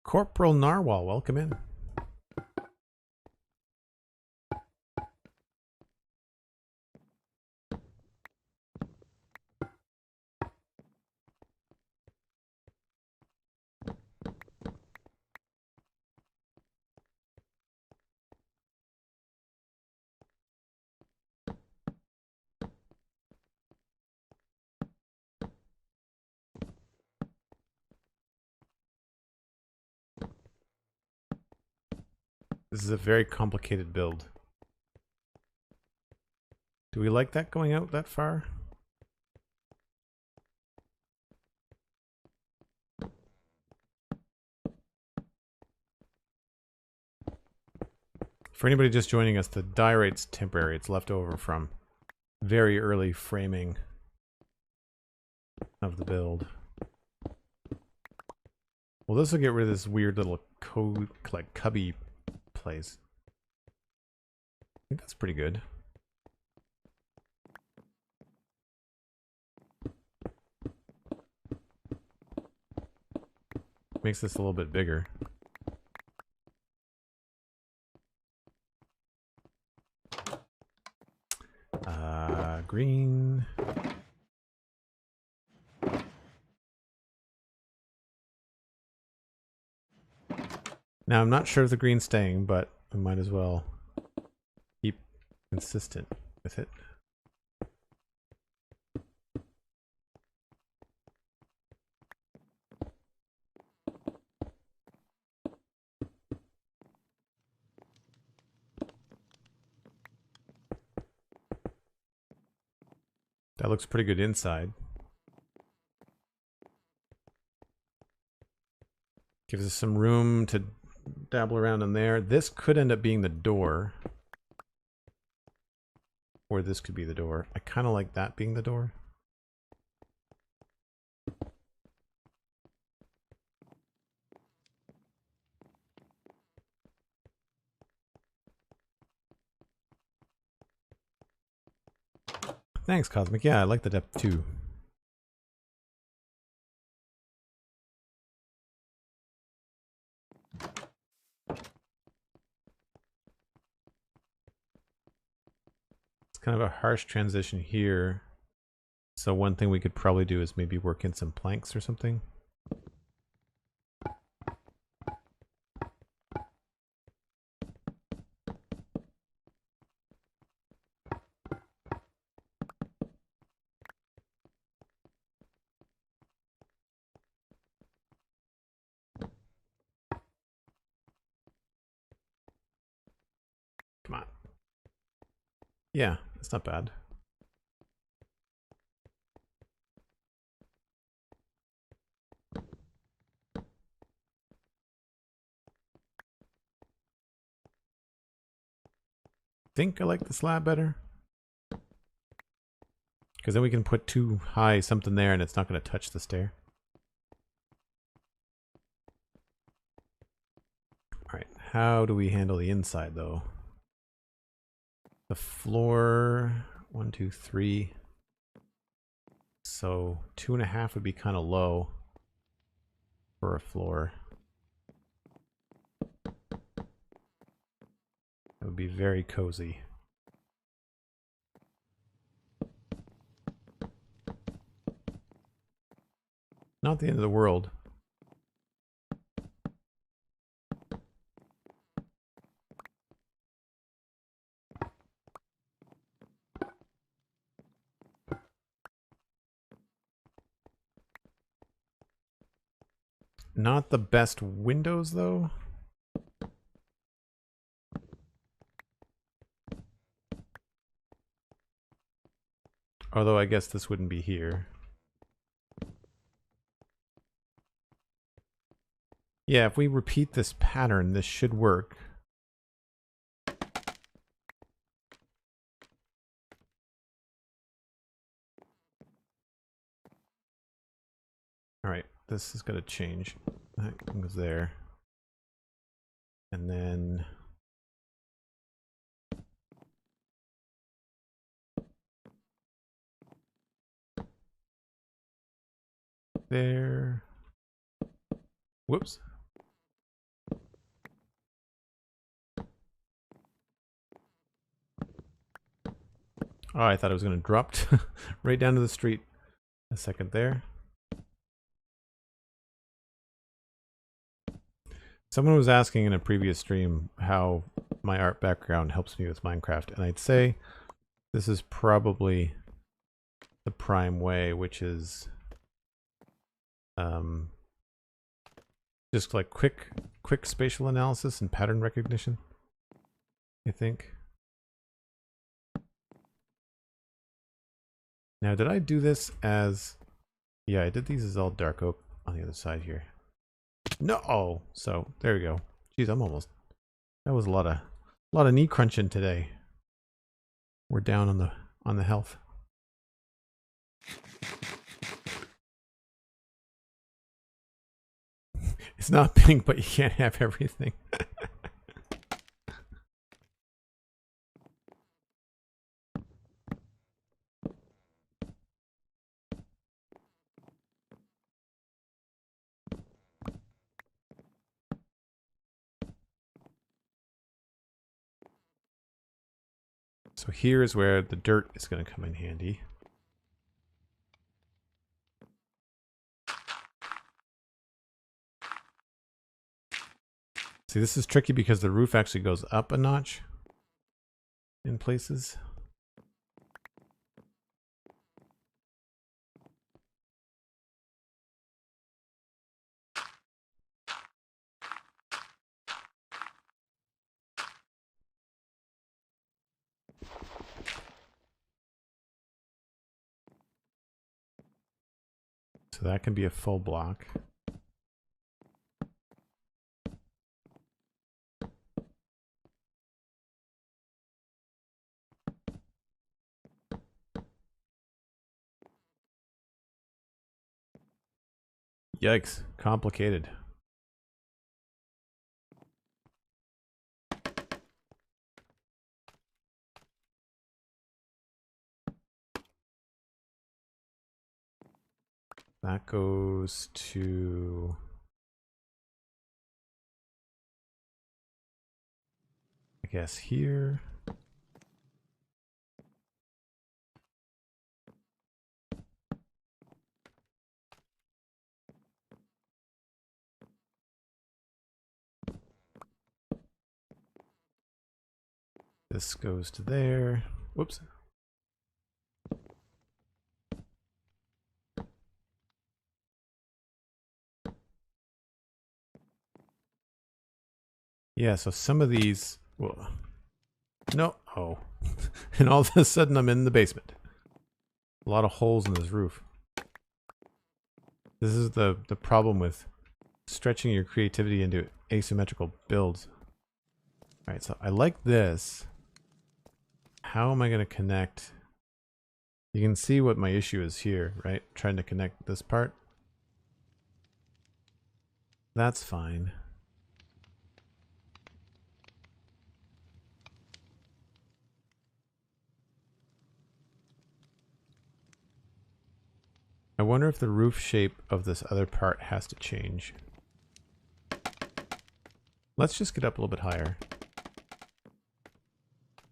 Corporal Narwhal, welcome in. This is a very complicated build. Do we like that going out that far? For anybody just joining us, the die rate's temporary. It's left over from very early framing of the build. Well, this will get rid of this weird little code, like cubby place. I think that's pretty good. Makes this a little bit bigger. Green. Now, I'm not sure if the green's staying, but I might as well keep consistent with it. That looks pretty good inside. Gives us some room to dabble around in there. This could end up being the door. Or this could be the door. I kind of like that being the door. Thanks, Cosmic. Yeah, I like the depth too. It's kind of a harsh transition here. So one thing we could probably do is maybe work in some planks or something. Come on. Yeah, it's not bad. Think I like the slab better. Because then we can put too high something there and it's not going to touch the stair. Alright, how do we handle the inside though? The floor, 1, 2, 3. So 2.5 would be kind of low for a floor. It would be very cozy. Not the end of the world. Not the best windows though. Although I guess this wouldn't be here. Yeah, if we repeat this pattern, this should work. Alright, this is going to change. That goes there. And then... there. Whoops. Oh, I thought it was going to drop right down to the street. A second there. Someone was asking in a previous stream how my art background helps me with Minecraft, and I'd say this is probably the prime way, which is just like quick spatial analysis and pattern recognition, I think. Now, did I do this as... Yeah, I did these as all dark oak on the other side here. No! Oh, so there we go. Jeez, I'm almost... That was a lot of knee crunching today. We're down on the health. It's not pink, but you can't have everything. So here is where the dirt is going to come in handy. See, this is tricky because the roof actually goes up a notch in places. So that can be a full block. Yikes, complicated. That goes to... I guess here. This goes to there. Whoops. Yeah, so some of these... Well, no. Oh. And all of a sudden I'm in the basement. A lot of holes in this roof. This is the problem with stretching your creativity into asymmetrical builds. Alright, so I like this. How am I going to connect? You can see what my issue is here, right? Trying to connect this part. That's fine. I wonder if the roof shape of this other part has to change. Let's just get up a little bit higher.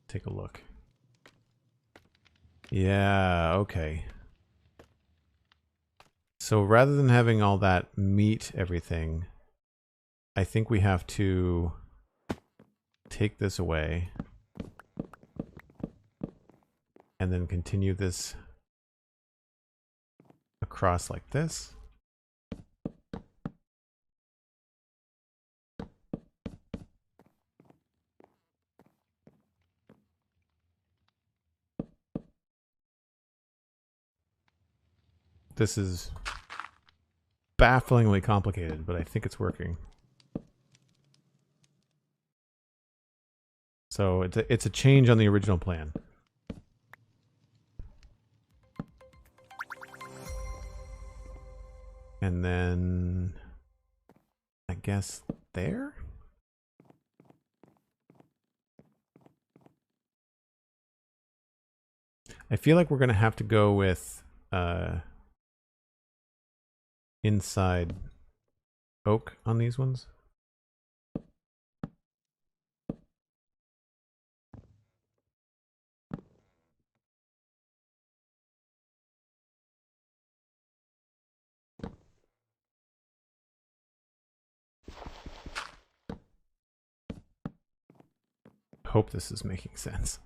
Take a look. Yeah, okay. So rather than having all that meet everything, I think we have to take this away and then continue this across like this. This is bafflingly complicated, but I think it's working. So it's a change on the original plan. And then I guess there? I feel like we're going to have to go with inside oak on these ones. hope this is making sense.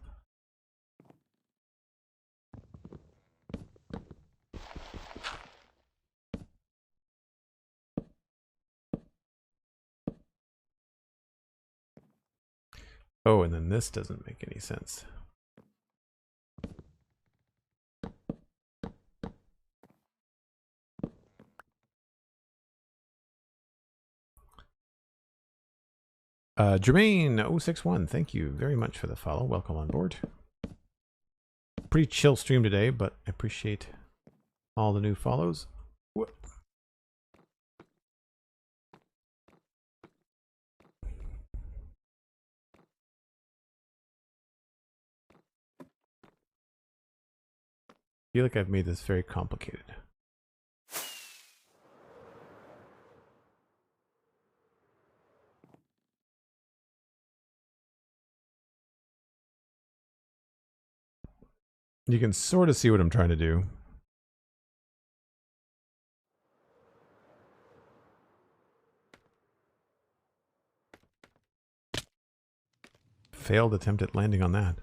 Oh, and then this doesn't make any sense. Jermaine061, thank you very much for the follow. Welcome on board. Pretty chill stream today, but I appreciate all the new follows. Whoop. I feel like I've made this very complicated. You can sort of see what I'm trying to do. Failed attempt at landing on that.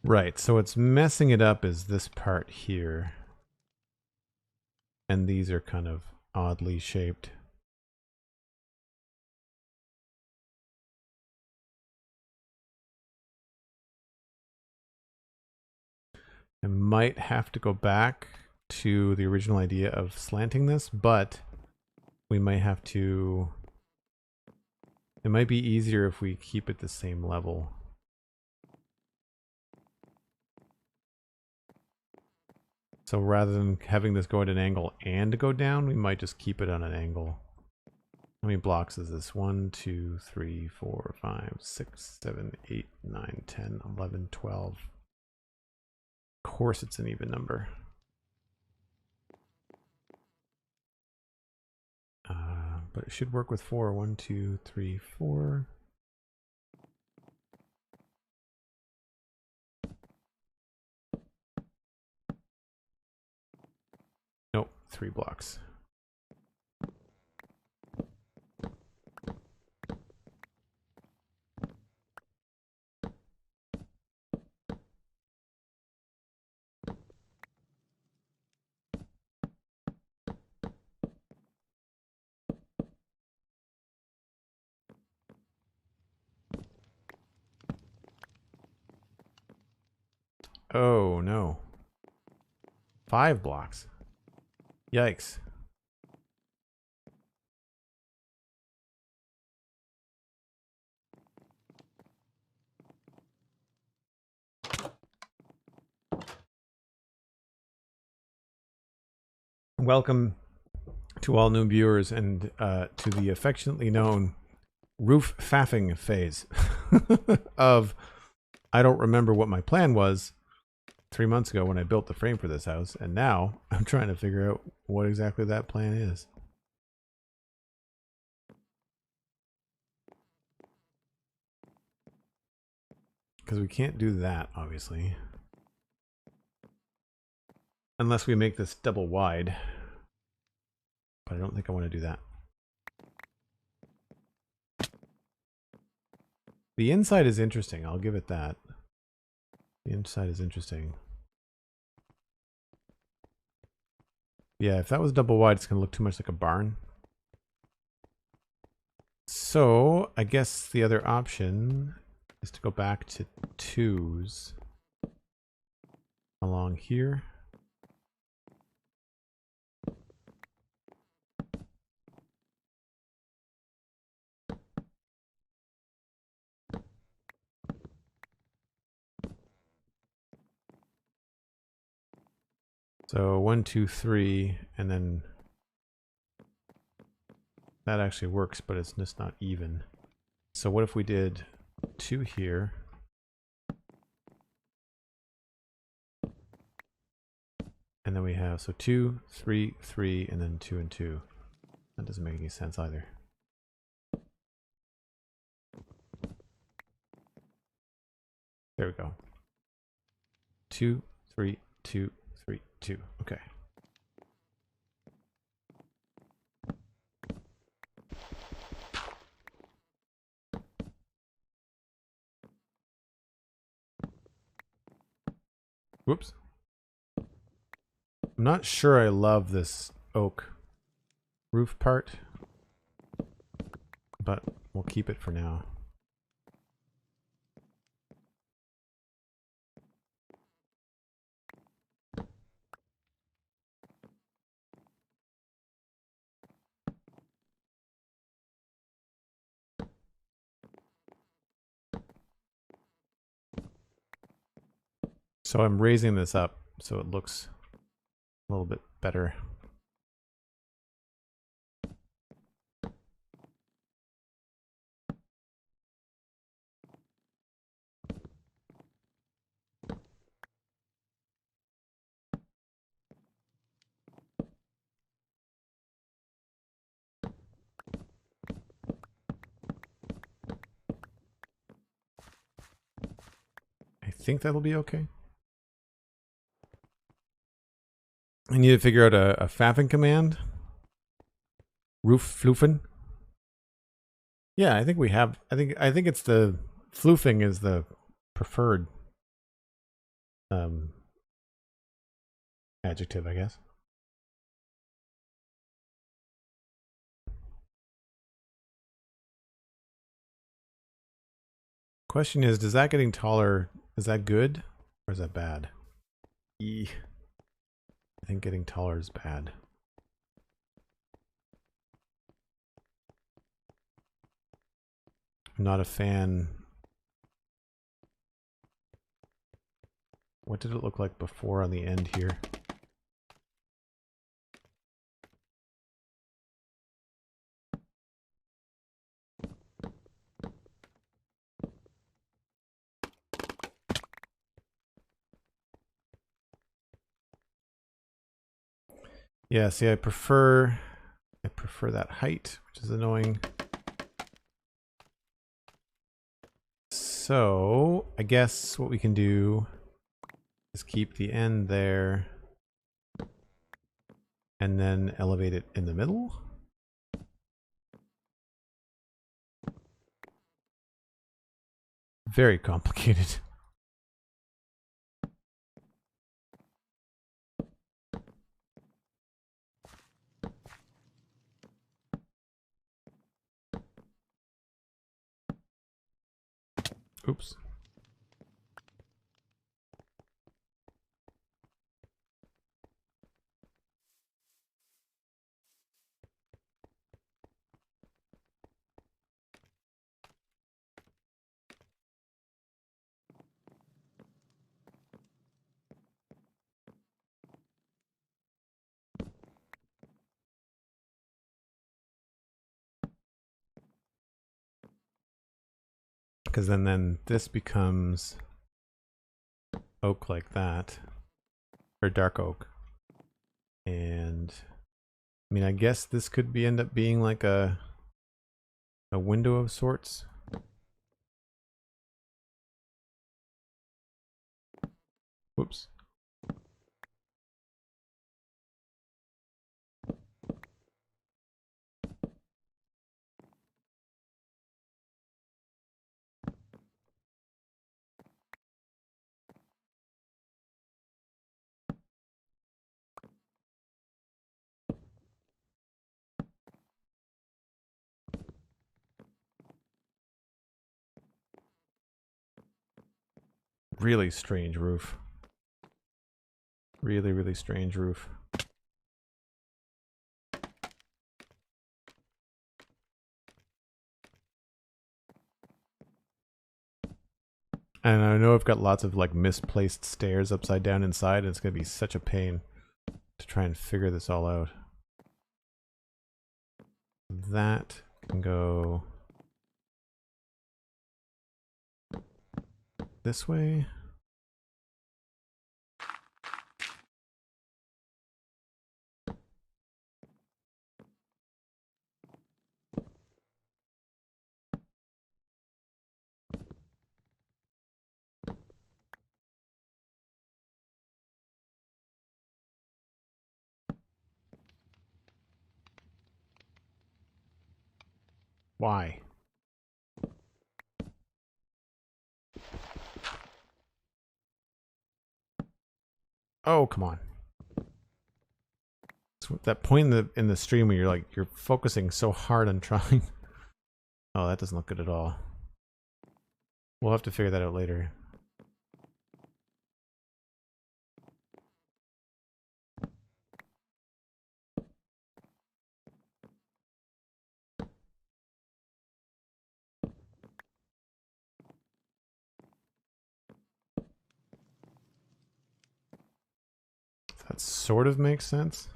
Right, so what's messing it up is this part here. And these are kind of oddly shaped. I might have to go back to the original idea of slanting this, but we might have to... It might be easier if we keep it the same level. So rather than having this go at an angle and go down, we might just keep it on an angle. How many blocks is this? 1, 2, 3, 4, 5, 6, 7, 8, 9, 10, 11, 12. Of course it's an even number. But it should work with 4. 1, 2, 3, 4. Nope, 3 blocks. Oh no. 5 blocks. Yikes. Welcome to all new viewers and to the affectionately known roof faffing phase of I don't remember what my plan was 3 months ago when I built the frame for this house, and now I'm trying to figure out what exactly that plan is. Because we can't do that, obviously. Unless we make this double wide. But I don't think I want to do that. The inside is interesting, I'll give it that. The inside is interesting. Yeah, if that was double wide, it's going to look too much like a barn. So, I guess the other option is to go back to 2s along here. So 1, 2, 3, and then that actually works, but it's just not even. So what if we did 2 here? And then we have, so 2, 3, 3, and then 2 and 2. That doesn't make any sense either. There we go. 2, 3, 2, 3, 2. Okay. Whoops. I'm not sure I love this oak roof part, but we'll keep it for now. So I'm raising this up so it looks a little bit better. I think that'll be okay. I need to figure out a faffing command. Roof floofing. Yeah, I think we have. I think it's the floofing is the preferred adjective, I guess. Question is, does that getting taller, is that good or is that bad? I think getting taller is bad. I'm not a fan. What did it look like before on the end here? Yeah, see, I prefer that height, which is annoying. So I guess what we can do is keep the end there and then elevate it in the middle. Very complicated. Oops. Because then this becomes oak like that, or dark oak. And I mean, I guess this could be end up being like a window of sorts. Whoops. Really strange roof. Really, really strange roof. And I know I've got lots of like misplaced stairs upside down inside, and it's going to be such a pain to try and figure this all out. That can go this way. Why? Oh, come on. It's that point in the stream where you're focusing so hard on trying. Oh, that doesn't look good at all. We'll have to figure that out later. That sort of makes sense.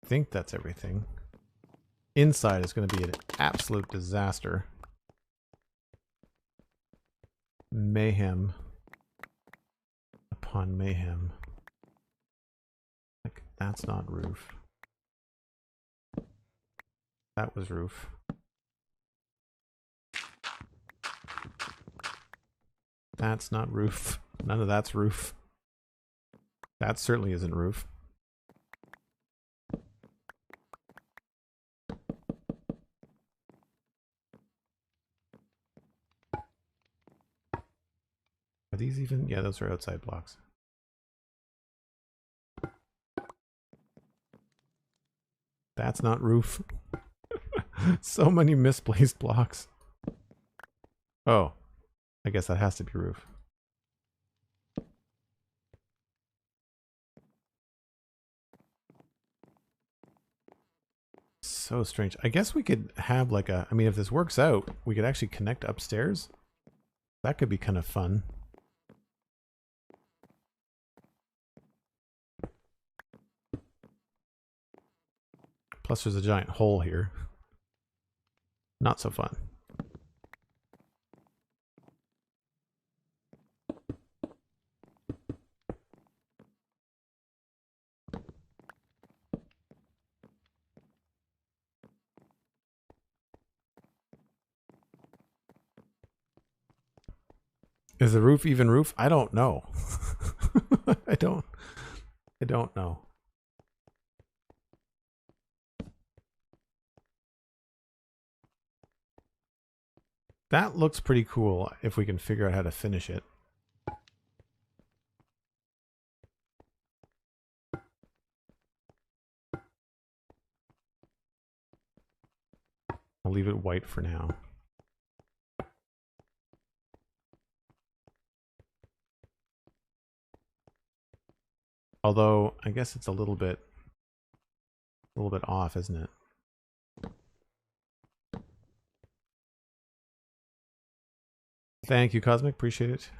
I think that's everything. Inside is going to be an absolute disaster. Mayhem upon mayhem. Like, that's not roof. That was roof. That's not roof. None of that's roof. That certainly isn't roof. Are these even? Yeah, those are outside blocks. That's not roof. So many misplaced blocks. Oh, I guess that has to be roof. So strange. I guess we could have like a, I mean, if this works out, we could actually connect upstairs. That could be kind of fun. Plus there's a giant hole here. Not so fun. Is the roof even roof? I don't know. I don't know. That looks pretty cool if we can figure out how to finish it. I'll leave it white for now. Although, I guess it's a little bit off, isn't it? Thank you, Cosmic. Appreciate it.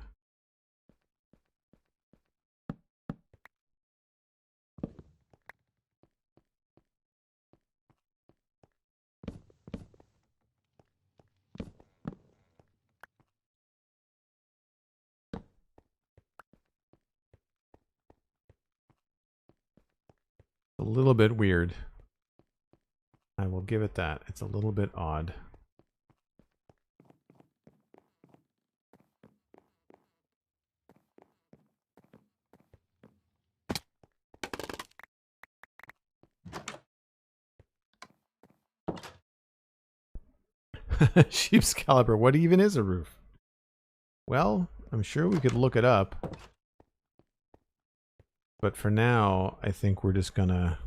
A little bit weird. I will give it that. It's a little bit odd. Sheep's caliber. What even is a roof? Well, I'm sure we could look it up. But for now, I think we're just gonna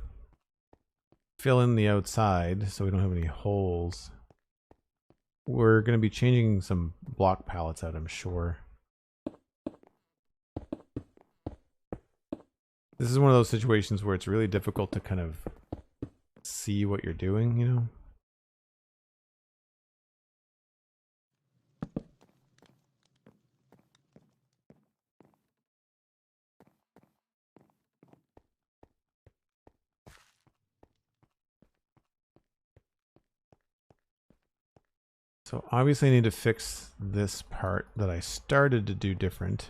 fill in the outside so we don't have any holes. We're gonna be changing some block pallets out, I'm sure. This is one of those situations where it's really difficult to kind of see what you're doing, you know? So obviously I need to fix this part that I started to do different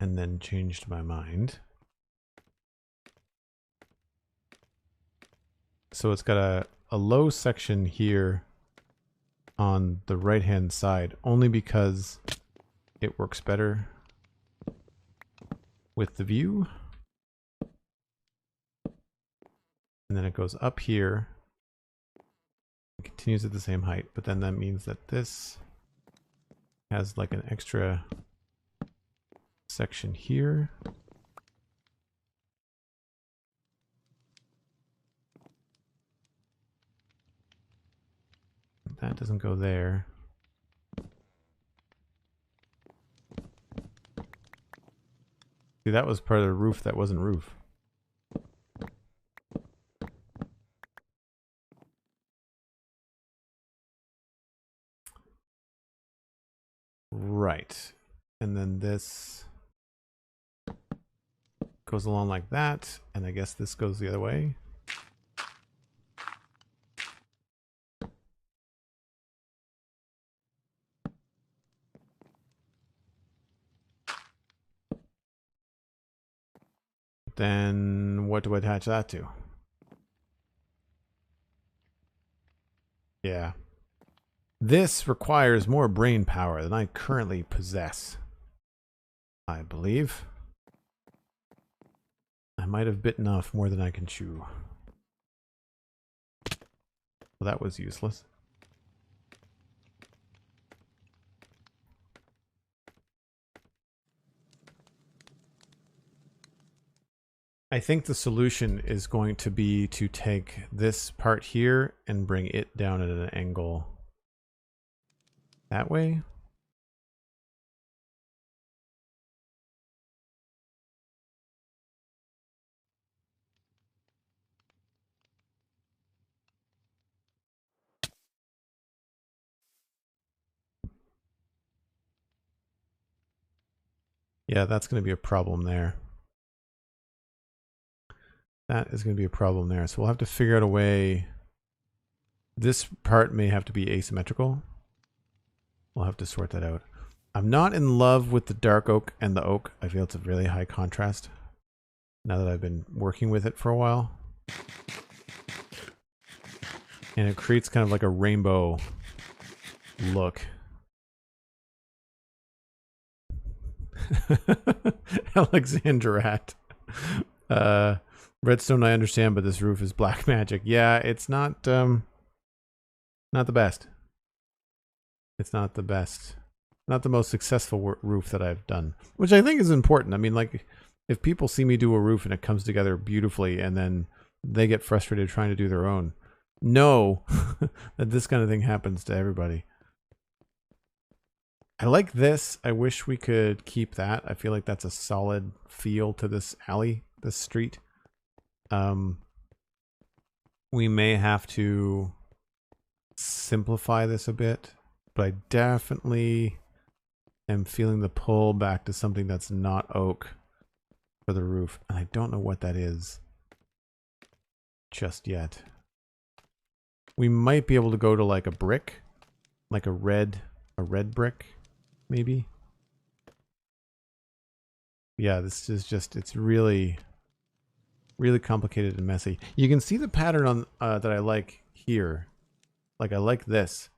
and then changed my mind. So it's got a low section here on the right hand side, only because it works better with the view. And then it goes up here. It continues at the same height, but then that means that this has like an extra section here. That doesn't go there. See, that was part of the roof that wasn't roof. Right. And then this goes along like that, and I guess this goes the other way. Then what do I attach that to? Yeah. This requires more brain power than I currently possess, I believe. I might have bitten off more than I can chew. Well, that was useless. I think the solution is going to be to take this part here and bring it down at an angle that way. Yeah, that's going to be a problem there. That is going to be a problem there. So we'll have to figure out a way. This part may have to be asymmetrical. We'll have to sort that out. I'm not in love with the dark oak and the oak. I feel it's a really high contrast now that I've been working with it for a while. And it creates kind of like a rainbow look. Alexandrat. Redstone I understand, but this roof is black magic. Yeah, it's not the best. It's not the best. Not the most successful roof that I've done, which I think is important. I mean, like, if people see me do a roof and it comes together beautifully and then they get frustrated trying to do their own, know that this kind of thing happens to everybody. I like this. I wish we could keep that. I feel like that's a solid feel to this alley, this street. We may have to simplify this a bit, but I definitely am feeling the pull back to something that's not oak for the roof. And I don't know what that is just yet. We might be able to go to like a brick, like a red brick, maybe. Yeah, this is just, it's really complicated and messy. You can see the pattern on that I like here. Like, I like this.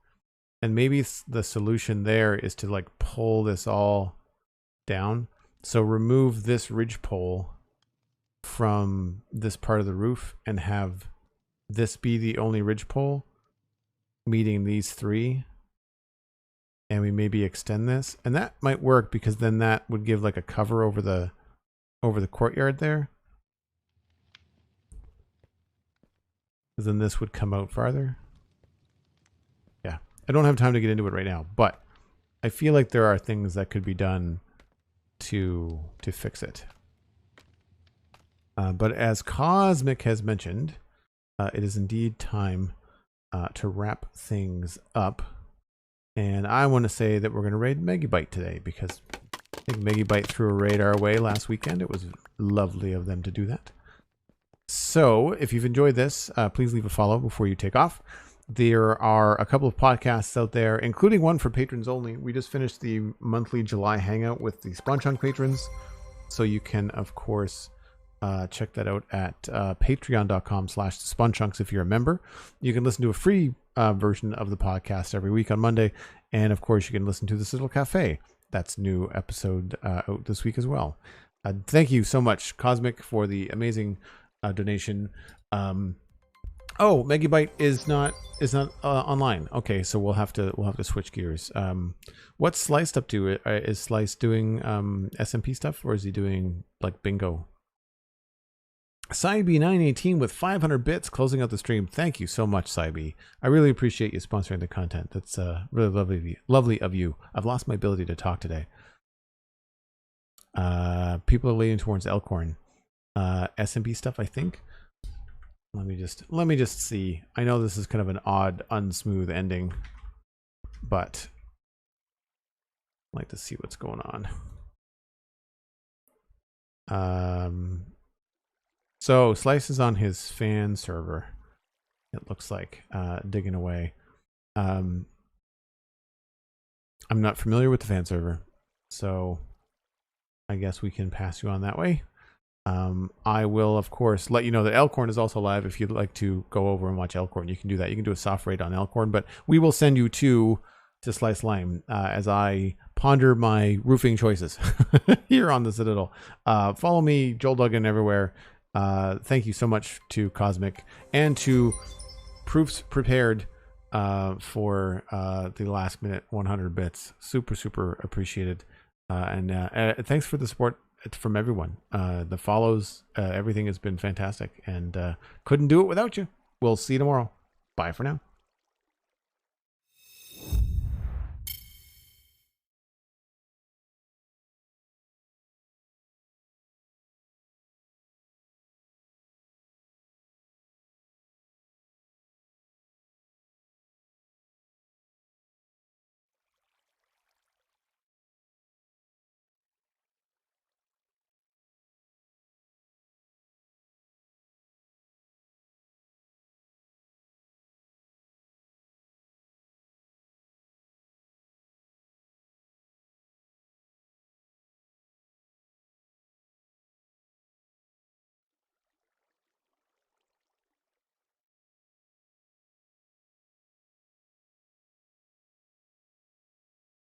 And maybe the solution there is to like pull this all down. So remove this ridge pole from this part of the roof and have this be the only ridge pole meeting these three. And we maybe extend this. And that might work because then that would give like a cover over the courtyard there. Because then this would come out farther. Yeah. I don't have time to get into it right now, but I feel like there are things that could be done to fix it. But as Cosmic has mentioned, it is indeed time to wrap things up. And I want to say that we're going to raid Megabyte today because I think Megabyte threw a raid our way last weekend. It was lovely of them to do that. So if you've enjoyed this, please leave a follow before you take off. There are a couple of podcasts out there, including one for patrons only. We just finished the monthly July hangout with the Spawn Chunk patrons. So you can, of course, check that out at patreon.com/spunchunks if you're a member. You can listen to a free version of the podcast every week on Monday. And of course, you can listen to the Citadel Cafe. That's new episode out this week as well. Thank you so much, Cosmic, for the amazing donation. Oh, Megabyte is not online. Okay, so we'll have to switch gears. What's Sliced up to? Is Slice doing SMP stuff, or is he doing like bingo? Cyb918 with 500 bits closing out the stream. Thank you so much, Cyb. I really appreciate you sponsoring the content. That's really lovely of you. I've lost my ability to talk today. People are leaning towards Elkhorn. SMP stuff, I think. Let me just see. I know this is kind of an odd, unsmooth ending, but I'd like to see what's going on. So Slice is on his fan server. It looks like digging away. I'm not familiar with the fan server, so I guess we can pass you on that way. I will, of course, let you know that Elkhorn is also live. If you'd like to go over and watch Elkhorn, you can do that. You can do a soft raid on Elkhorn, but we will send you to Slice Lime as I ponder my roofing choices here on the Citadel. Follow me, Joel Duggan, everywhere. Thank you so much to Cosmic and to Proofs Prepared for the last minute 100 bits. Super appreciated. And thanks for the support from everyone. The follows, everything has been fantastic, and couldn't do it without you. We'll see you tomorrow. Bye for now.